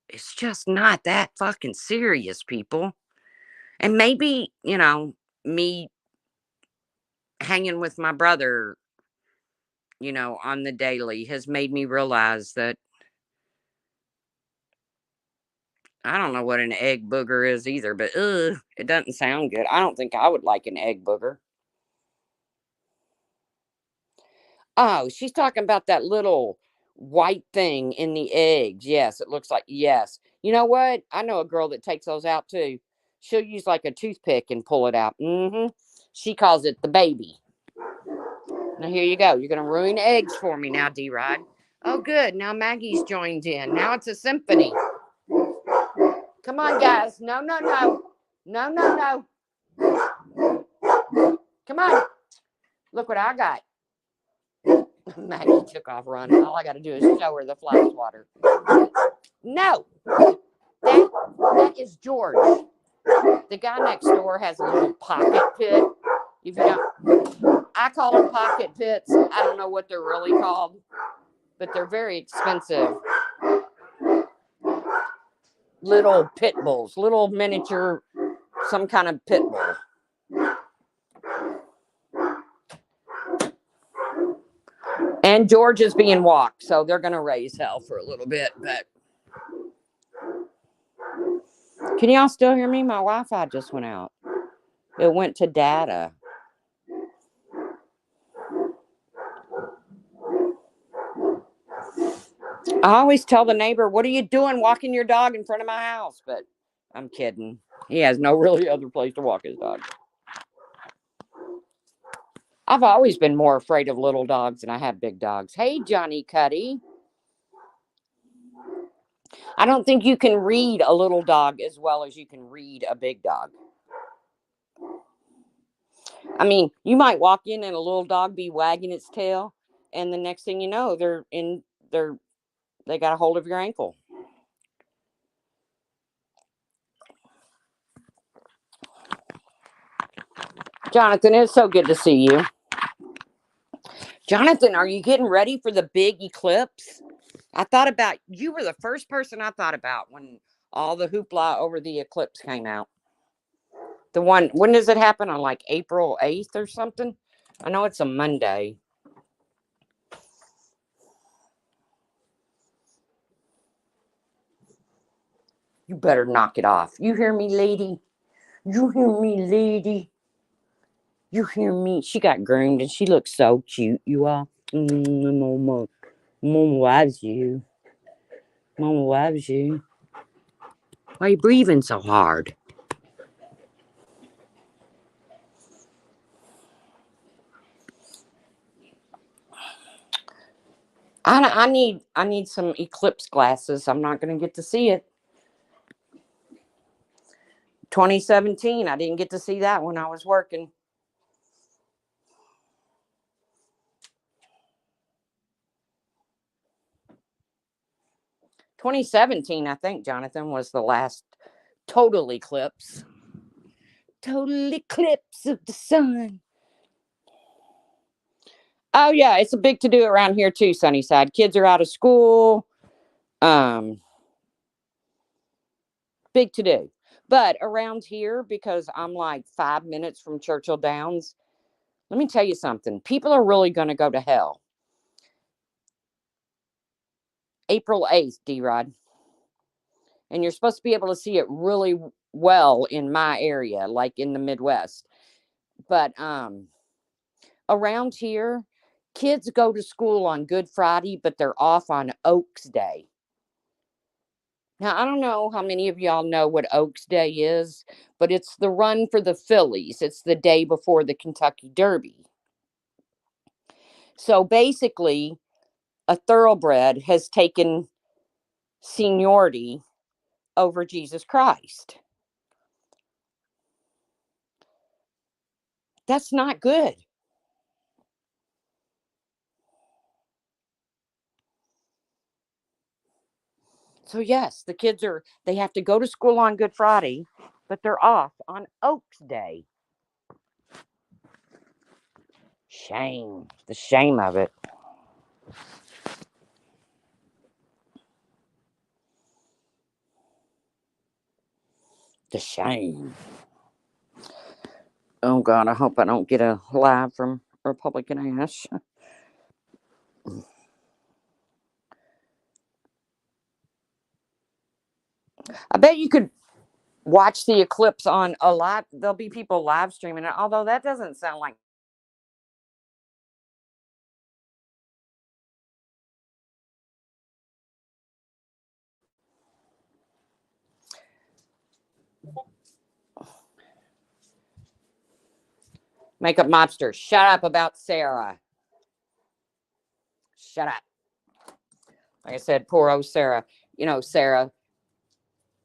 it's just not that fucking serious, people. And maybe, me hanging with my brother, on the daily has made me realize that I don't know what an egg booger is either, but it doesn't sound good. I don't think I would like an egg booger. Oh, she's talking about that little white thing in the eggs. Yes, it looks like, yes. You know what? I know a girl that takes those out too. She'll use like a toothpick and pull it out. She calls it the baby. Now here you go. You're gonna ruin eggs for me now, D-Rod. Oh, good. Now Maggie's joined in. Now it's a symphony. Come on, guys. No, no, no. No, no, no. Come on. Look what I got. Maggie took off running. All I got to do is show her the fly swatter. No. That is George. The guy next door has a little pocket pit. If you don't, I call them pocket pits. I don't know what they're really called, but they're very expensive. Little pit bulls, little miniature, some kind of pit bull. And George is being walked, so they're going to raise hell for a little bit. But can y'all still hear me? My Wi-Fi just went out. It went to data. I always tell the neighbor, "What are you doing walking your dog in front of my house?" But I'm kidding. He has no really other place to walk his dog. I've always been more afraid of little dogs than I have big dogs. Hey, Johnny Cuddy. I don't think you can read a little dog as well as you can read a big dog. I mean, you might walk in and a little dog be wagging its tail, and the next thing you know, they got a hold of your ankle. Jonathan, it's so good to see you. Jonathan, are you getting ready for the big eclipse? I thought about you were the first person I thought about when all the hoopla over the eclipse came out. The one, when does it happen? On like April 8th or something? I know it's a Monday. You better knock it off. You hear me, lady? You hear me, lady? You hear me? She got groomed and she looks so cute, you all. Mama, Mama loves you. Mama loves you. Why are you breathing so hard? I need some eclipse glasses. I'm not going to get to see it. 2017, I didn't get to see that when I was working. "2017, I think, Jonathan, was the last total eclipse. Total eclipse of the sun. Oh yeah, it's a big to do around here too, Sunnyside. Kids are out of school. Um, Big to do. But around here, because I'm like 5 minutes from Churchill Downs, let me tell you something. People are really going to go to hell. April 8th, D-Rod. And you're supposed to be able to see it really well in my area, like in the Midwest. But around here, kids go to school on Good Friday, but they're off on Oaks Day. Now, I don't know how many of y'all know what Oaks Day is, but it's the run for the fillies. It's the day before the Kentucky Derby. So basically, a thoroughbred has taken seniority over Jesus Christ. That's not good. So yes, the kids they have to go to school on Good Friday, but they're off on Oaks Day. Shame. The shame of it. The shame. Oh God, I hope I don't get a live from Republican Ash. I bet you could watch the eclipse on a live. There'll be people live streaming it, although that doesn't sound like Makeup mobster, shut up about Sarah. Shut up. Like I said, poor old Sarah. You know, Sarah,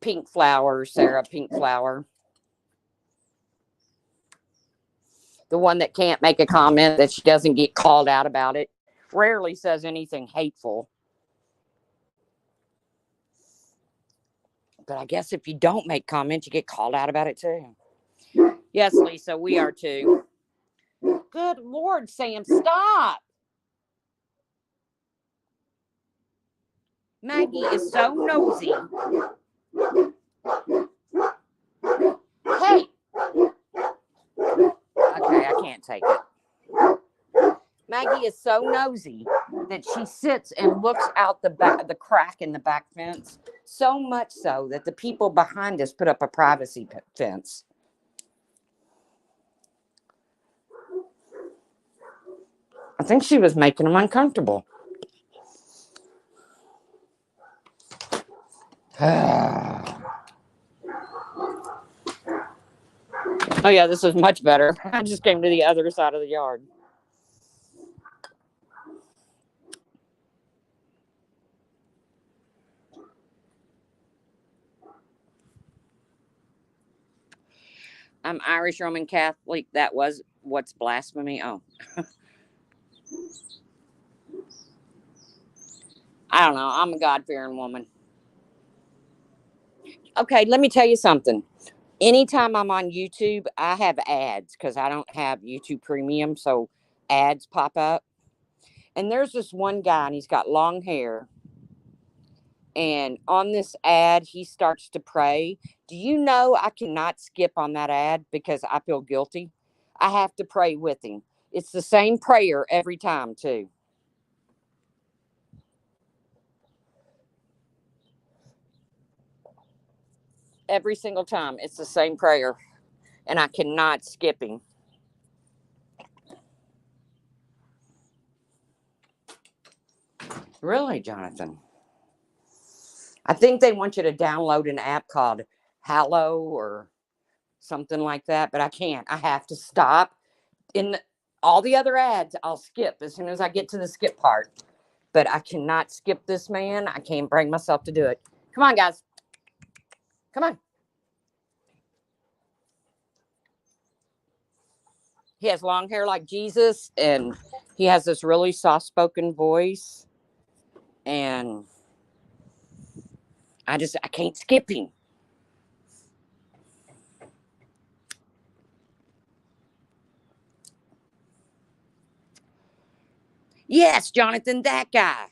pink flower, Sarah, pink flower. The one that can't make a comment that she doesn't get called out about it. Rarely says anything hateful. But I guess if you don't make comments, you get called out about it too. Yes, Lisa, we are too. Good Lord, Sam, stop. Maggie is so nosy. Hey. Okay, I can't take it. Maggie is so nosy that she sits and looks out the crack in the back fence. So much so that the people behind us put up a privacy fence. I think she was making them uncomfortable. Oh yeah, this is much better. I just came to the other side of the yard. I'm Irish Roman Catholic. That was what's blasphemy. Oh. I don't know. I'm a God-fearing woman. Okay, let me tell you something. Anytime I'm on YouTube, I have ads because I don't have YouTube Premium, so ads pop up. And there's this one guy, and he's got long hair. And on this ad, he starts to pray. Do you know I cannot skip on that ad because I feel guilty? I have to pray with him. It's the same prayer every time, too. Every single time, it's the same prayer. And I cannot skip him. Really, Jonathan? I think they want you to download an app called Hallow or something like that, but I can't. I have to stop. All the other ads, I'll skip as soon as I get to the skip part. But I cannot skip this man. I can't bring myself to do it. Come on, guys. Come on. He has long hair like Jesus, and he has this really soft-spoken voice. And I can't skip him. Yes, Jonathan, that guy.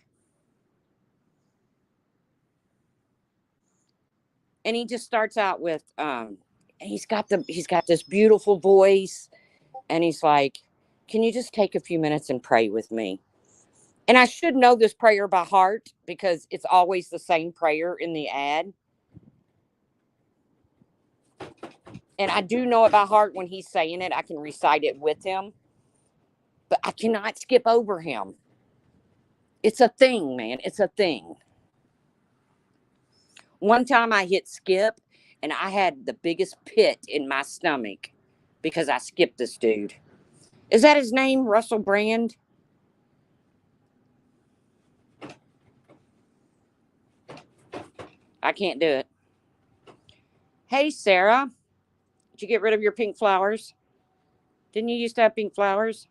And he just starts out with he's got this beautiful voice, and he's like, can you just take a few minutes and pray with me? And I should know this prayer by heart because it's always the same prayer in the ad. And I do know it by heart when he's saying it. I can recite it with him. But I cannot skip over him. It's a thing, man. It's a thing. One time I hit skip and I had the biggest pit in my stomach because I skipped this dude. Is that his name, Russell Brand? I can't do it. Hey, Sarah. Did you get rid of your pink flowers? Didn't you used to have pink flowers?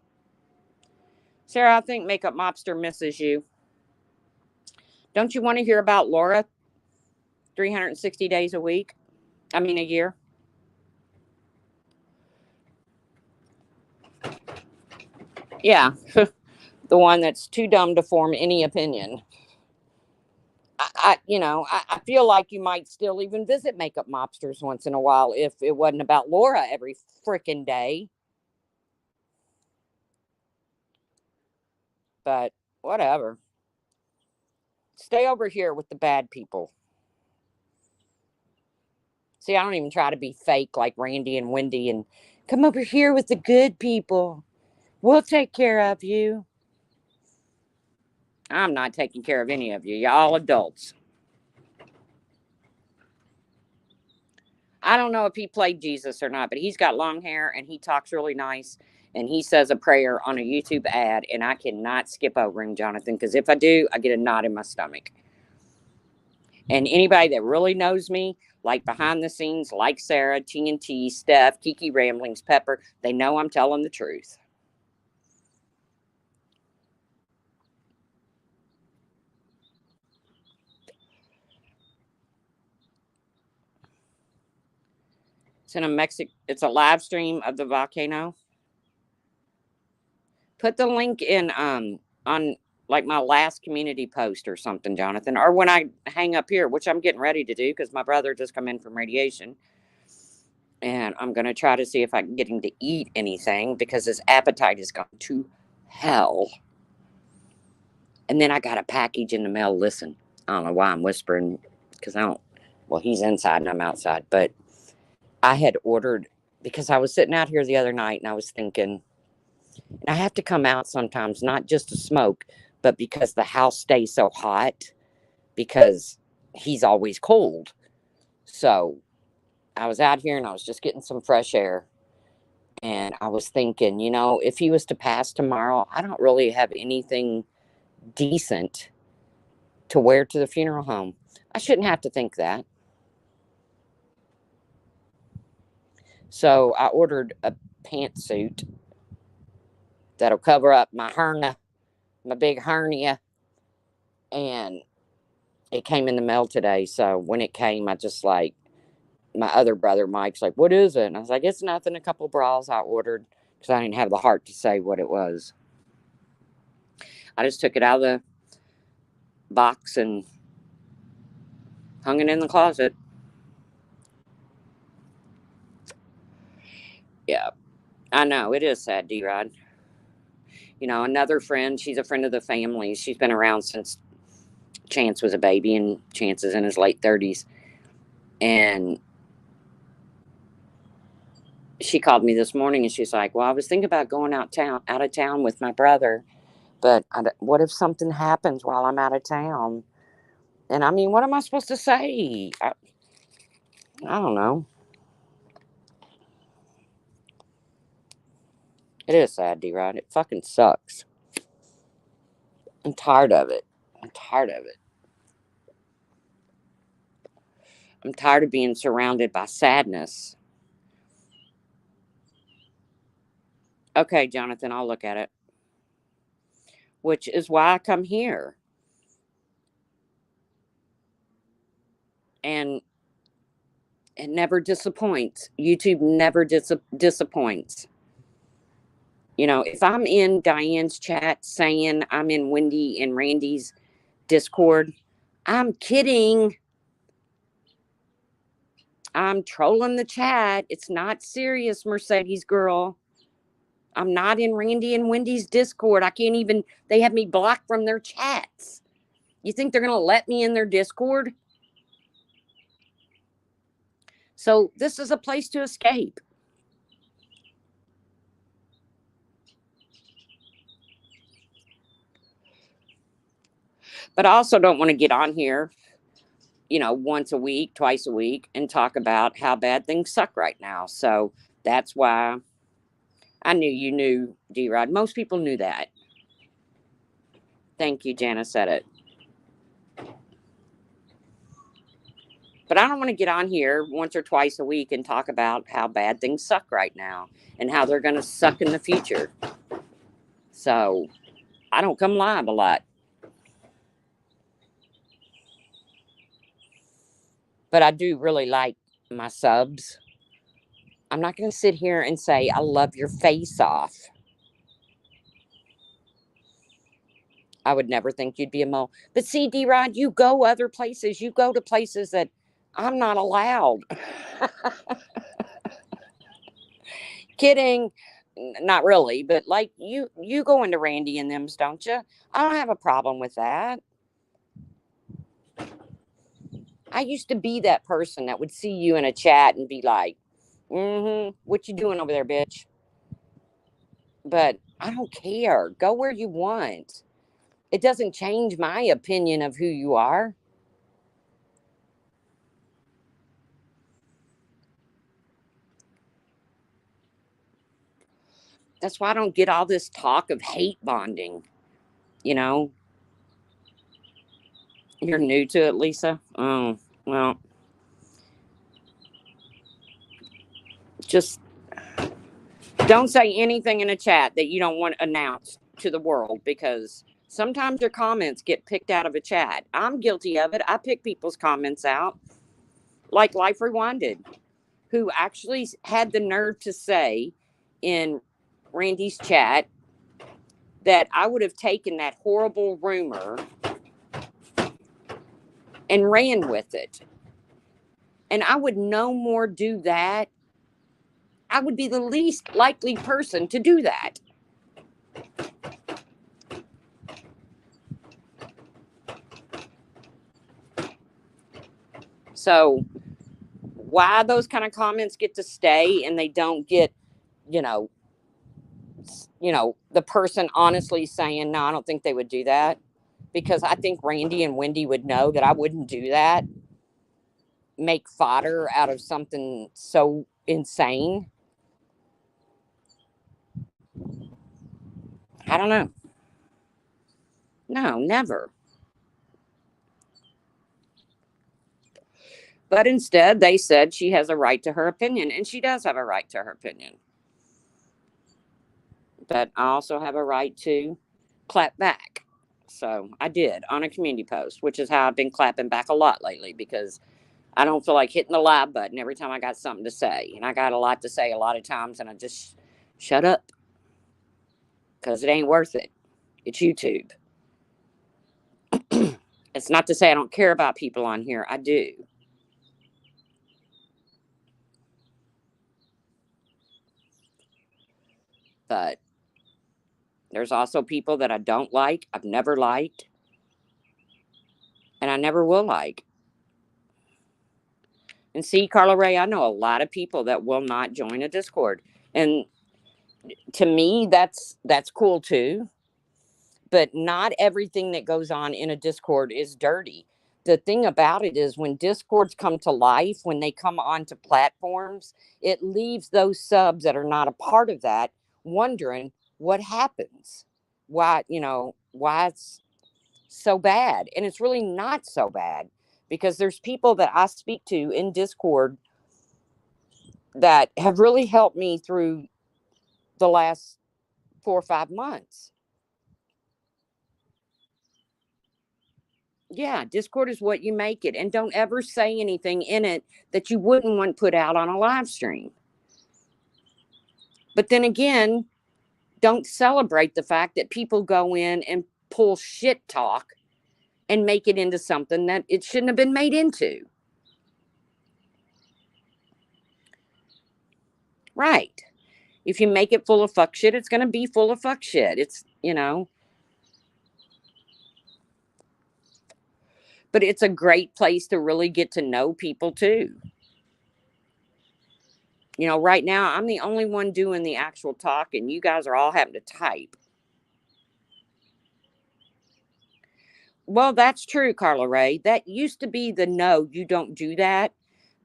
Sarah, I think Makeup Mobster misses you. Don't you want to hear about Laura 360 days a week? I mean, a year. Yeah, the one that's too dumb to form any opinion. I feel like you might still even visit Makeup Mobsters once in a while if it wasn't about Laura every freaking day. But whatever. Stay over here with the bad people. See, I don't even try to be fake like Randy and Wendy and come over here with the good people. We'll take care of you. I'm not taking care of any of you. Y'all adults. I don't know if he played Jesus or not, but he's got long hair and he talks really nice. And he says a prayer on a YouTube ad, and I cannot skip over him, Jonathan, because if I do, I get a knot in my stomach. And anybody that really knows me, like behind the scenes, like Sarah, TNT, Steph, Kiki Ramblings, Pepper, they know I'm telling the truth. It's in a It's a live stream of the volcano. Put the link in on like my last community post or something, Jonathan, or when I hang up here, which I'm getting ready to do because my brother just come in from radiation, and I'm gonna try to see if I can get him to eat anything because his appetite has gone to hell. And then I got a package in the mail. Listen, I don't know why I'm whispering because I don't. Well, he's inside and I'm outside, but I had ordered because I was sitting out here the other night and I was thinking, I have to come out sometimes, not just to smoke, but because the house stays so hot because he's always cold. So I was out here and I was just getting some fresh air. And I was thinking, if he was to pass tomorrow, I don't really have anything decent to wear to the funeral home. I shouldn't have to think that. So I ordered a pantsuit that'll cover up my hernia, my big hernia. And it came in the mail today. So when it came, I just like, my other brother, Mike's like, what is it? And I was like, it's nothing. A couple bras I ordered because I didn't have the heart to say what it was. I just took it out of the box and hung it in the closet. Yeah, I know. It is sad, D-Rod. Another friend, she's a friend of the family. She's been around since Chance was a baby, and Chance is in his late 30s. And she called me this morning and she's like, well, I was thinking about going out of town with my brother, but what if something happens while I'm out of town? And I mean, what am I supposed to say? I don't know. It is sad, D-Rod. It fucking sucks. I'm tired of it. I'm tired of it. I'm tired of being surrounded by sadness. Okay, Jonathan, I'll look at it. Which is why I come here. And it never disappoints. YouTube never disappoints. If I'm in Diane's chat saying I'm in Wendy and Randy's Discord, I'm kidding. I'm trolling the chat. It's not serious, Mercedes girl. I'm not in Randy and Wendy's Discord. I can't even, they have me blocked from their chats. You think they're going to let me in their Discord? So this is a place to escape. But I also don't want to get on here, once a week, twice a week, and talk about how bad things suck right now. So that's why I knew you knew, D-Rod. Most people knew that. Thank you, Jana said it. But I don't want to get on here once or twice a week and talk about how bad things suck right now and how they're going to suck in the future. So I don't come live a lot. But I do really like my subs. I'm not going to sit here and say, I love your face off. I would never think you'd be a mole. But see, D-Rod, you go other places. You go to places that I'm not allowed. Kidding. Not really, but like you go into Randy and them's, don't you? I don't have a problem with that. I used to be that person that would see you in a chat and be like, what you doing over there, bitch? But I don't care. Go where you want. It doesn't change my opinion of who you are. That's why I don't get all this talk of hate bonding. You know, you're new to it, Lisa. Oh, well, just don't say anything in a chat that you don't want announced to the world, because sometimes your comments get picked out of a chat. I'm guilty of it. I pick people's comments out, like Life Rewinded, who actually had the nerve to say in Randy's chat that I would have taken that horrible rumor and ran with it. And I would no more do that. I would be the least likely person to do that. So why those kind of comments get to stay and they don't get, you know, the person honestly saying, no, I don't think they would do that. Because I think Randy and Wendy would know that I wouldn't do that. Make fodder out of something so insane. I don't know. No, never. But instead, they said she has a right to her opinion, and she does have a right to her opinion. But I also have a right to clap back. So I did on a community post, which is how I've been clapping back a lot lately, because I don't feel like hitting the live button every time I got something to say. And I got a lot to say a lot of times, and I just shut up because it ain't worth it. It's YouTube. It's not to say I don't care about people on here. I do. But there's also people that I don't like, I've never liked, and I never will like. And see, Carla Ray, I know a lot of people that will not join a Discord. And to me, that's cool too. But not everything that goes on in a Discord is dirty. The thing about it is, when Discords come to life, when they come onto platforms, it leaves those subs that are not a part of that wondering what happens. Why it's so bad. And it's really not so bad, because there's people that I speak to in Discord that have really helped me through the last 4 or 5 months. Yeah, Discord is what you make it. And don't ever say anything in it that you wouldn't want put out on a live stream. But then again, don't celebrate the fact that people go in and pull shit talk and make it into something that it shouldn't have been made into. Right. If you make it full of fuck shit, it's going to be full of fuck shit. But it's a great place to really get to know people too. Right now I'm the only one doing the actual talk, and you guys are all having to type. Well, that's true, Carla Ray. That used to be the no, you don't do that.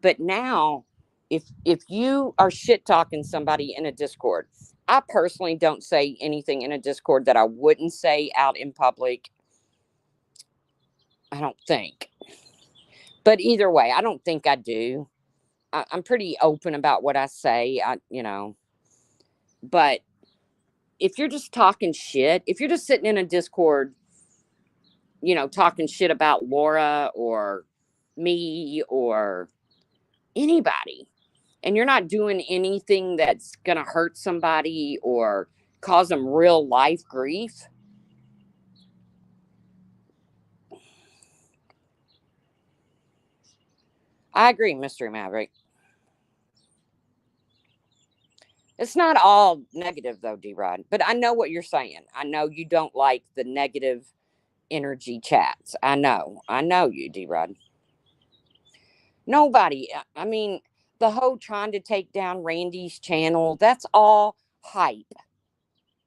But now, if you are shit talking somebody in a Discord, I personally don't say anything in a Discord that I wouldn't say out in public. I don't think. But either way, I don't think I do. I'm pretty open about what I say. But if you're just talking shit, if you're just sitting in a Discord, talking shit about Laura or me or anybody, and you're not doing anything that's going to hurt somebody or cause them real life grief, I agree, Mystery Maverick. It's not all negative though, D Rod, but I know what you're saying. I know you don't like the negative energy chats. I know you, D Rod. Nobody, I mean, the whole trying to take down Randy's channel, that's all hype.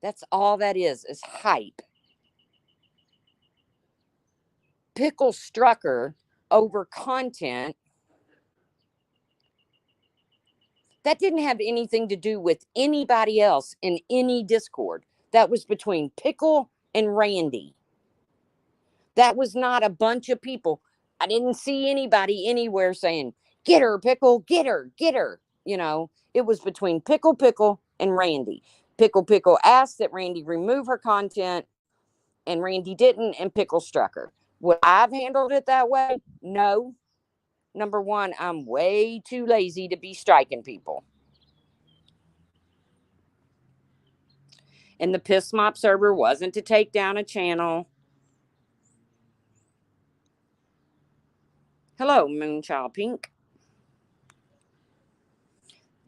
That's all that is hype. Pickle Strucker over content. That didn't have anything to do with anybody else in any Discord. That was between Pickle and Randy. That was not a bunch of people. I didn't see anybody anywhere saying, get her, Pickle, get her, get her. It was between Pickle, and Randy. Pickle asked that Randy remove her content, and Randy didn't, and Pickle struck her. Would I have handled it that way? No. Number one, I'm way too lazy to be striking people. And the Piss Mop server wasn't to take down a channel. Hello, Moonchild Pink.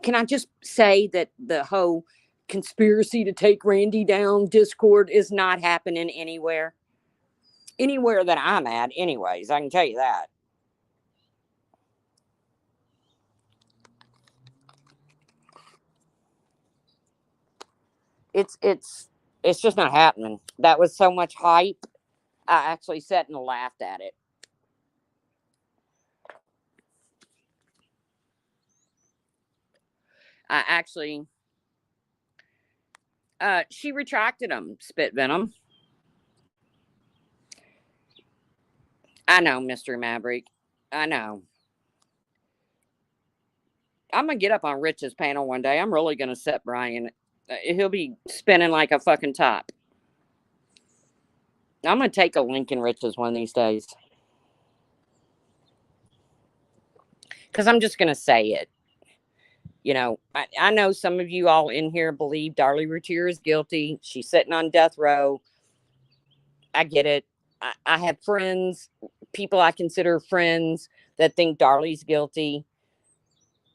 Can I just say that the whole conspiracy to take Randy down Discord is not happening anywhere? Anywhere that I'm at, anyways, I can tell you that. It's just not happening. That was so much hype. I actually sat and laughed at it. I actually, she retracted them, Spit Venom. I know, Mystery Maverick. I know. I'm going to get up on Rich's panel one day. I'm really going to set Brian. He'll be spinning like a fucking top. I'm going to take a Lincoln Rich's one of these days. Because I'm just going to say it. I know some of you all in here believe Darlie Routier is guilty. She's sitting on death row. I get it. I have friends, people I consider friends, that think Darlie's guilty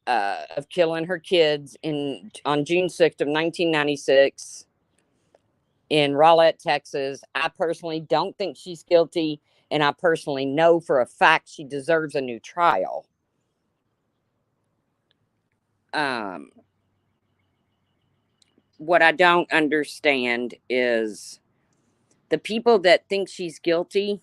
of killing her kids on June 6th of 1996 in Rowlett, Texas. I personally don't think she's guilty, and I personally know for a fact she deserves a new trial. What I don't understand is the people that think she's guilty.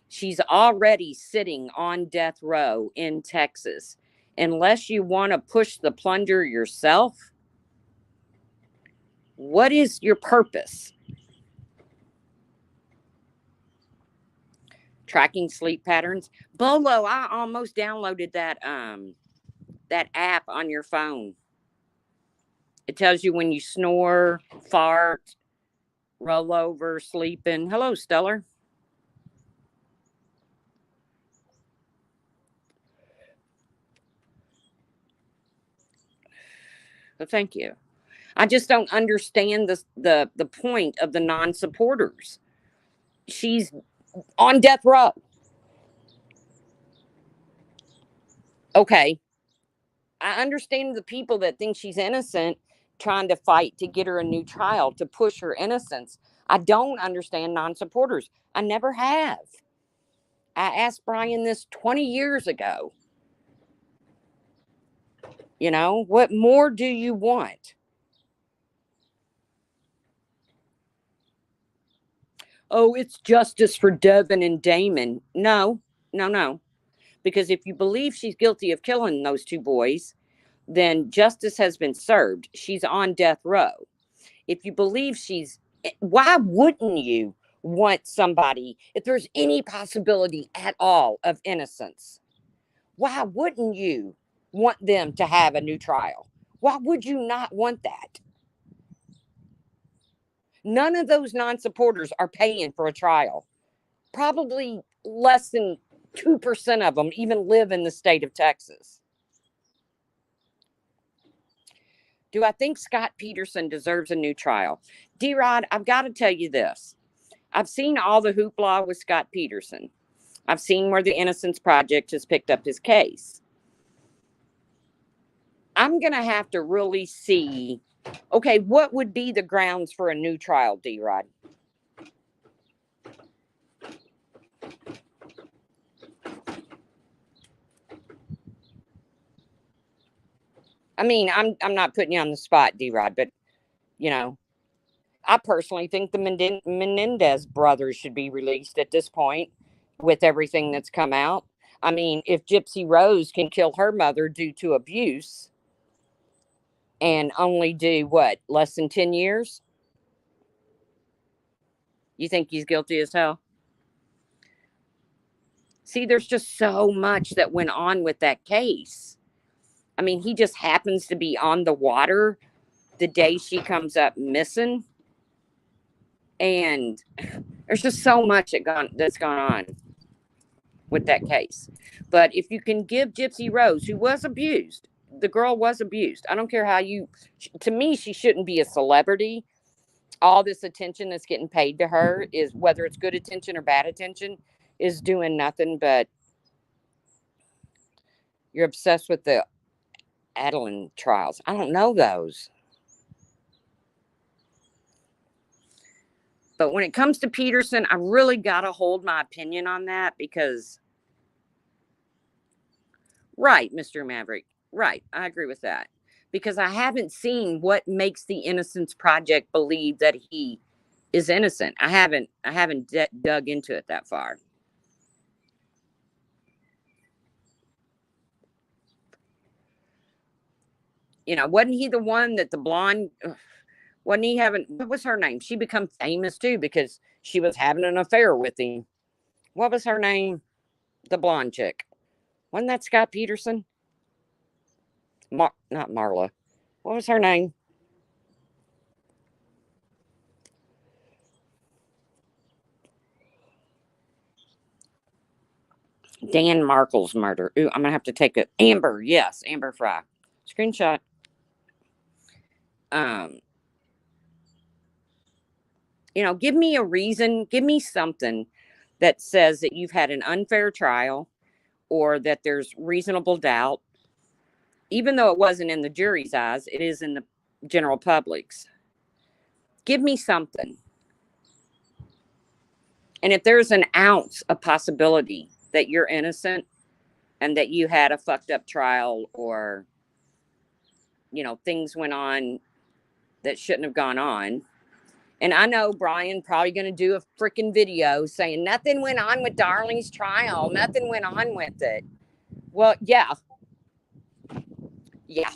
She's already sitting on death row in Texas. Unless you want to push the plunger yourself, what is your purpose? Tracking sleep patterns. Bolo, I almost downloaded that app on your phone. It tells you when you snore, fart, roll over, sleeping. Hello, Stellar. Well, thank you. I just don't understand the point of the non-supporters. She's on death row. Okay. I understand the people that think she's innocent trying to fight to get her a new trial, to push her innocence. I don't understand non-supporters. I never have. I asked Brian this 20 years ago. What more do you want? Oh, it's justice for Devin and Damon. No. Because if you believe she's guilty of killing those two boys, then justice has been served. She's on death row. If you believe why wouldn't you want somebody, if there's any possibility at all of innocence, why wouldn't you want them to have a new trial? Why would you not want that? None of those non-supporters are paying for a trial. Probably less than 2% of them even live in the state of Texas. Do I think Scott Peterson deserves a new trial? D-Rod, I've got to tell you this. I've seen all the hoopla with Scott Peterson. I've seen where the Innocence Project has picked up his case. I'm going to have to really see, okay, what would be the grounds for a new trial, D-Rod? I mean, I'm not putting you on the spot, D-Rod, but, I personally think the Menendez brothers should be released at this point with everything that's come out. I mean, if Gypsy Rose can kill her mother due to abuse, and only do what? Less than 10 years? You think he's guilty as hell? See, there's just so much that went on with that case. I mean, he just happens to be on the water the day she comes up missing. And there's just so much that's gone on with that case. But if you can give Gypsy Rose, who was abused, the girl was abused. I don't care how to me, she shouldn't be a celebrity. All this attention that's getting paid to her is, whether it's good attention or bad attention, is doing nothing but you're obsessed with the Adeline trials. I don't know those. But when it comes to Peterson, I really got to hold my opinion on that because, right, Mr. Maverick, right, I agree with that. Because I haven't seen what makes the Innocence Project believe that he is innocent. I haven't dug into it that far. You know, wasn't he the one that the blonde, wasn't he having, what was her name? She become famous too because she was having an affair with him. What was her name? The blonde chick. Wasn't that Scott Peterson? Not Marla. What was her name? Dan Markle's murder. Ooh, I'm going to have to take it. Amber. Yes. Amber Fry. Screenshot. You know, give me a reason. Give me something that says that you've had an unfair trial or that there's reasonable doubt. Even though it wasn't in the jury's eyes, it is in the general public's. Give me something. And if there's an ounce of possibility that you're innocent and that you had a fucked up trial or, you know, things went on that shouldn't have gone on. And I know Brian probably going to do a freaking video saying nothing went on with Darling's trial. Nothing went on with it. Well, yeah. Yeah.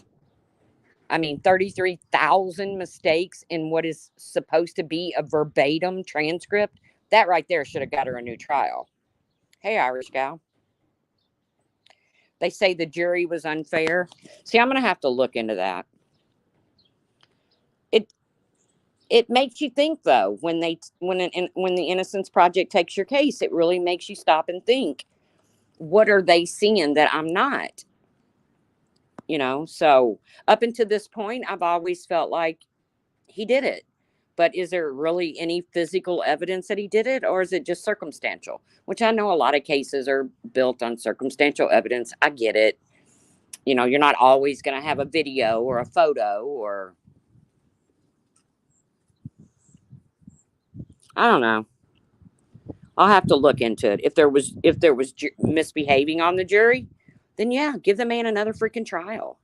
I mean, 33,000 mistakes in what is supposed to be a verbatim transcript. That right there should have got her a new trial. Hey, Irish gal. They say the jury was unfair. See, I'm going to have to look into that. It makes you think, though, when the Innocence Project takes your case, it really makes you stop and think, what are they seeing that I'm not? You know, so up until this point, I've always felt like he did it. But is there really any physical evidence that he did it, or is it just circumstantial? Which I know a lot of cases are built on circumstantial evidence. I get it. You know, you're not always going to have a video or a photo or, I don't know. I'll have to look into it. If there was misbehaving on the jury, then yeah, give the man another freaking trial.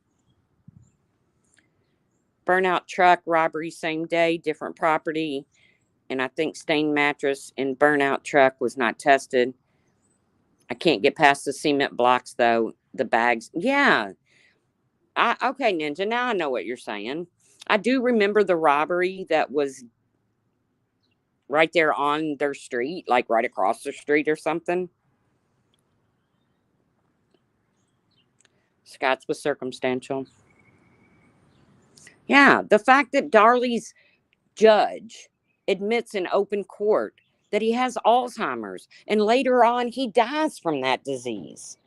Burnout truck robbery same day, different property. And I think stained mattress in burnout truck was not tested. I can't get past the cement blocks though. The bags. Yeah. Okay, Ninja. Now I know what you're saying. I do remember the robbery that was right there on their street, like right across the street or something. Scott's was circumstantial. Yeah. The fact that Darley's judge admits in open court that he has Alzheimer's and later on he dies from that disease.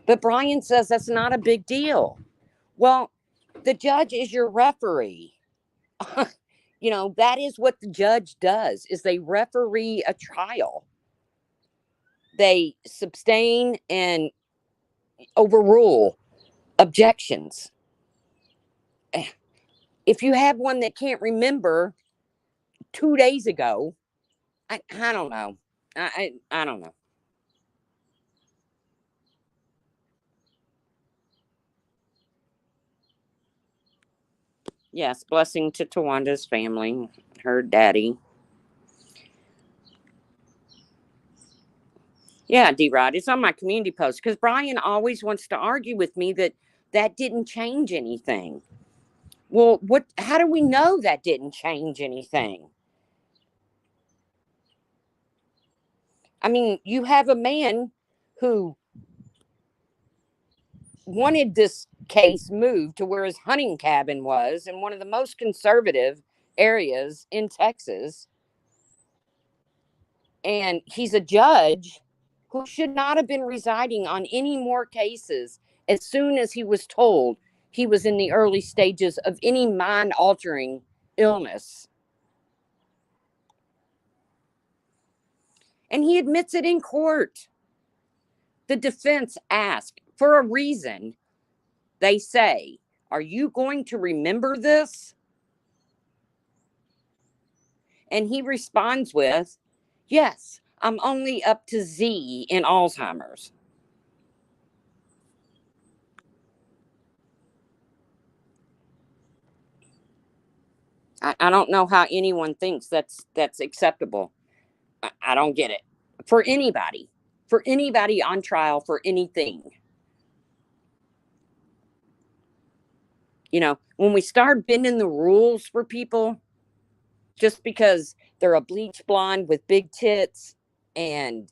But Brian says that's not a big deal. Well, the judge is your referee. You know, that is what the judge does, is they referee a trial. They sustain and overrule objections. If you have one that can't remember 2 days ago, I don't know. I don't know. Yes, blessing to Tawanda's family, her daddy. Yeah, D-Rod, it's on my community post because Brian always wants to argue with me that didn't change anything. Well, how do we know that didn't change anything? I mean, you have a man who wanted this case moved to where his hunting cabin was in one of the most conservative areas in Texas. And he's a judge who should not have been residing on any more cases as soon as he was told he was in the early stages of any mind altering illness. And he admits it in court. The defense asked for a reason. They say, "Are you going to remember this?" And he responds with, "Yes, I'm only up to Z in Alzheimer's." I don't know how anyone thinks that's acceptable. I don't get it. For anybody. For anybody on trial for anything. You know, when we start bending the rules for people just because they're a bleach blonde with big tits and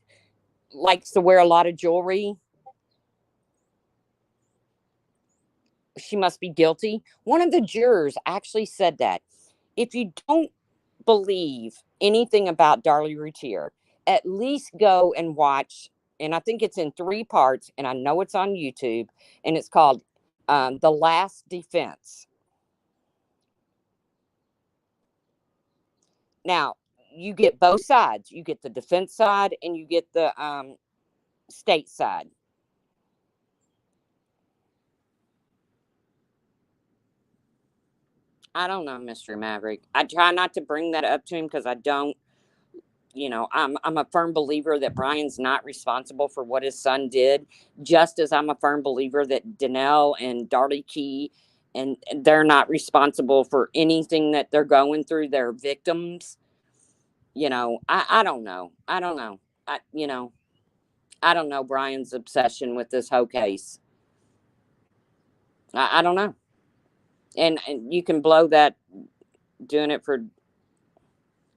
likes to wear a lot of jewelry, she must be guilty. One of the jurors actually said that. If you don't believe anything about Darlie Routier, at least go and watch, and I think it's in 3 parts, and I know it's on YouTube, and it's called The Last Defense. Now, you get both sides. You get the defense side and you get the state side. I don't know, Mr. Maverick. I try not to bring that up to him because I don't, I'm a firm believer that Brian's not responsible for what his son did, just as I'm a firm believer that Danelle and Darlie Key and they're not responsible for anything that they're going through. They're victims. I don't know. I don't know. I don't know Brian's obsession with this whole case. I don't know. And you can blow that doing it for,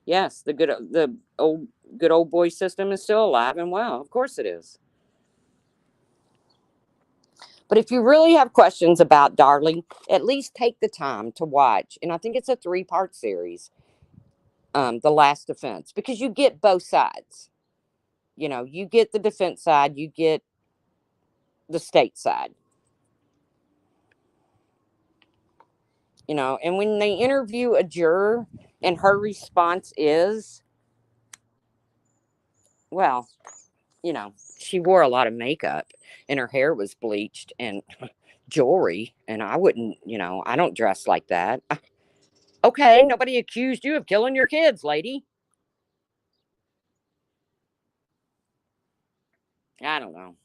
yes, the old good old boy system is still alive and well. Of course it is. But if you really have questions about Darlie, at least take the time to watch. And I think it's a 3-part series, The Last Defense, because you get both sides. You get the defense side, you get the state side. And when they interview a juror and her response is, well, she wore a lot of makeup and her hair was bleached and jewelry. And I wouldn't, I don't dress like that. Okay, nobody accused you of killing your kids, lady. I don't know.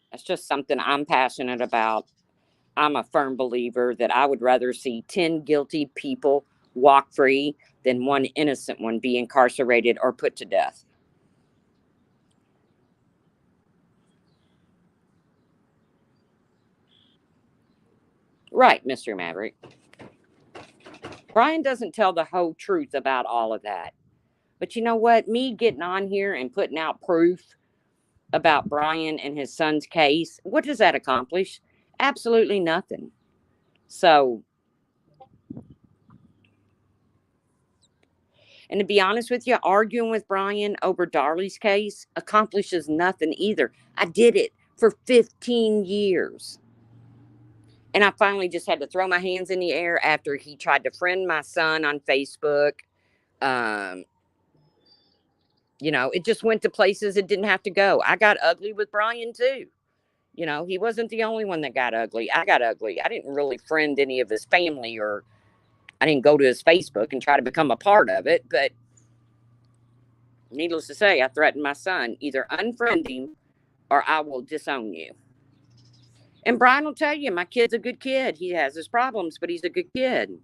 That's just something I'm passionate about. I'm a firm believer that I would rather see 10 guilty people walk free than one innocent one be incarcerated or put to death. Right, Mr. Maverick. Brian doesn't tell the whole truth about all of that. But you know what? Me getting on here and putting out proof about Brian and his son's case, what does that accomplish? Absolutely nothing. So, and to be honest with you, arguing with Brian over Darlie's case accomplishes nothing either. I did it for 15 years. And I finally just had to throw my hands in the air after he tried to friend my son on Facebook. Um, it just went to places it didn't have to go. I got ugly with Brian too. He wasn't the only one that got ugly. I got ugly. I didn't really friend any of his family, or I didn't go to his Facebook and try to become a part of it. But needless to say, I threatened my son, either unfriend him or I will disown you. And Brian will tell you, my kid's a good kid. He has his problems, but he's a good kid.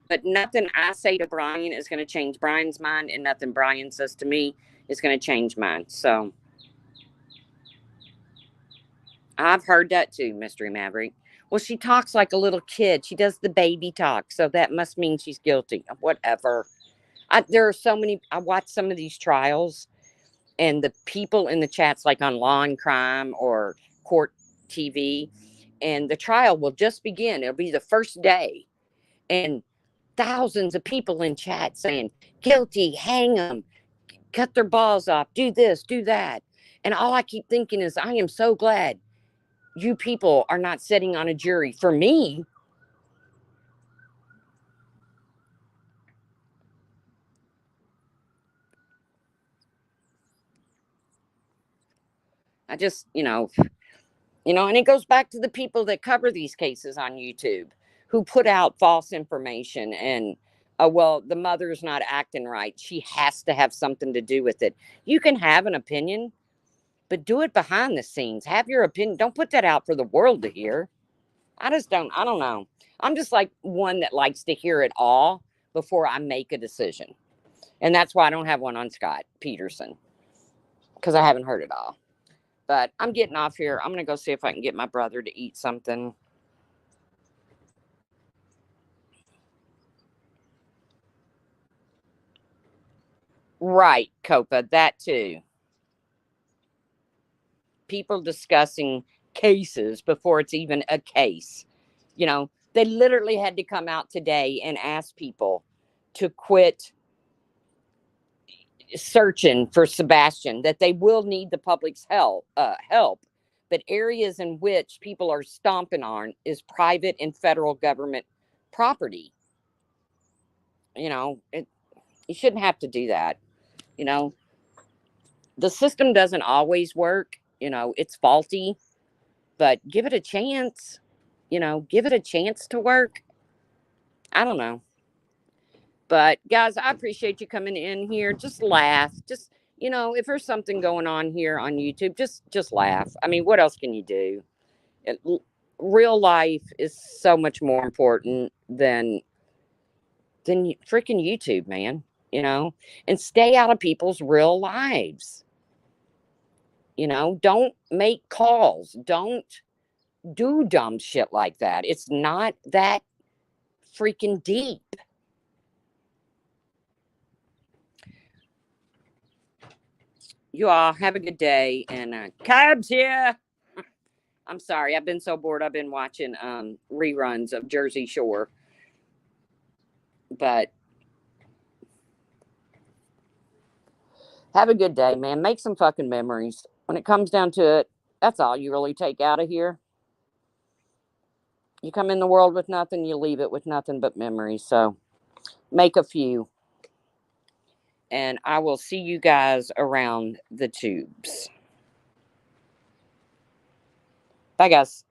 But nothing I say to Brian is going to change Brian's mind, and nothing Brian says to me is going to change mine. So I've heard that too, Mystery Maverick. Well, she talks like a little kid. She does the baby talk, so that must mean she's guilty. Whatever. There are so many. I watch some of these trials, and the people in the chats, like on Law and Crime or Court TV, and the trial will just begin. It'll be the first day, and thousands of people in chat saying, guilty, hang them, cut their balls off, do this, do that. And all I keep thinking is, I am so glad you people are not sitting on a jury for me. I just, and it goes back to the people that cover these cases on YouTube who put out false information and, oh, well, the mother's not acting right. She has to have something to do with it. You can have an opinion, but do it behind the scenes. Have your opinion. Don't put that out for the world to hear. I don't know. I'm just like one that likes to hear it all before I make a decision. And that's why I don't have one on Scott Peterson, because I haven't heard it all. But I'm getting off here. I'm going to go see if I can get my brother to eat something. Right, Copa, that too. People discussing cases before it's even a case. They literally had to come out today and ask people to quit searching for Sebastian, that they will need the public's help, but areas in which people are stomping on is private and federal government property. You shouldn't have to do that. You know, the system doesn't always work. It's faulty, but give it a chance. Give it a chance to work. I don't know. But guys, I appreciate you coming in here. Just laugh. Just if there's something going on here on YouTube, just laugh. I mean, what else can you do? It, Real life is so much more important than freaking YouTube, man. And stay out of people's real lives. Don't make calls. Don't do dumb shit like that. It's not that freaking deep. You all have a good day. And Cabs here. I'm sorry. I've been so bored. I've been watching reruns of Jersey Shore. But have a good day, man. Make some fucking memories. When it comes down to it, that's all you really take out of here. You come in the world with nothing, you leave it with nothing but memories. So make a few. And I will see you guys around the tubes. Bye, guys.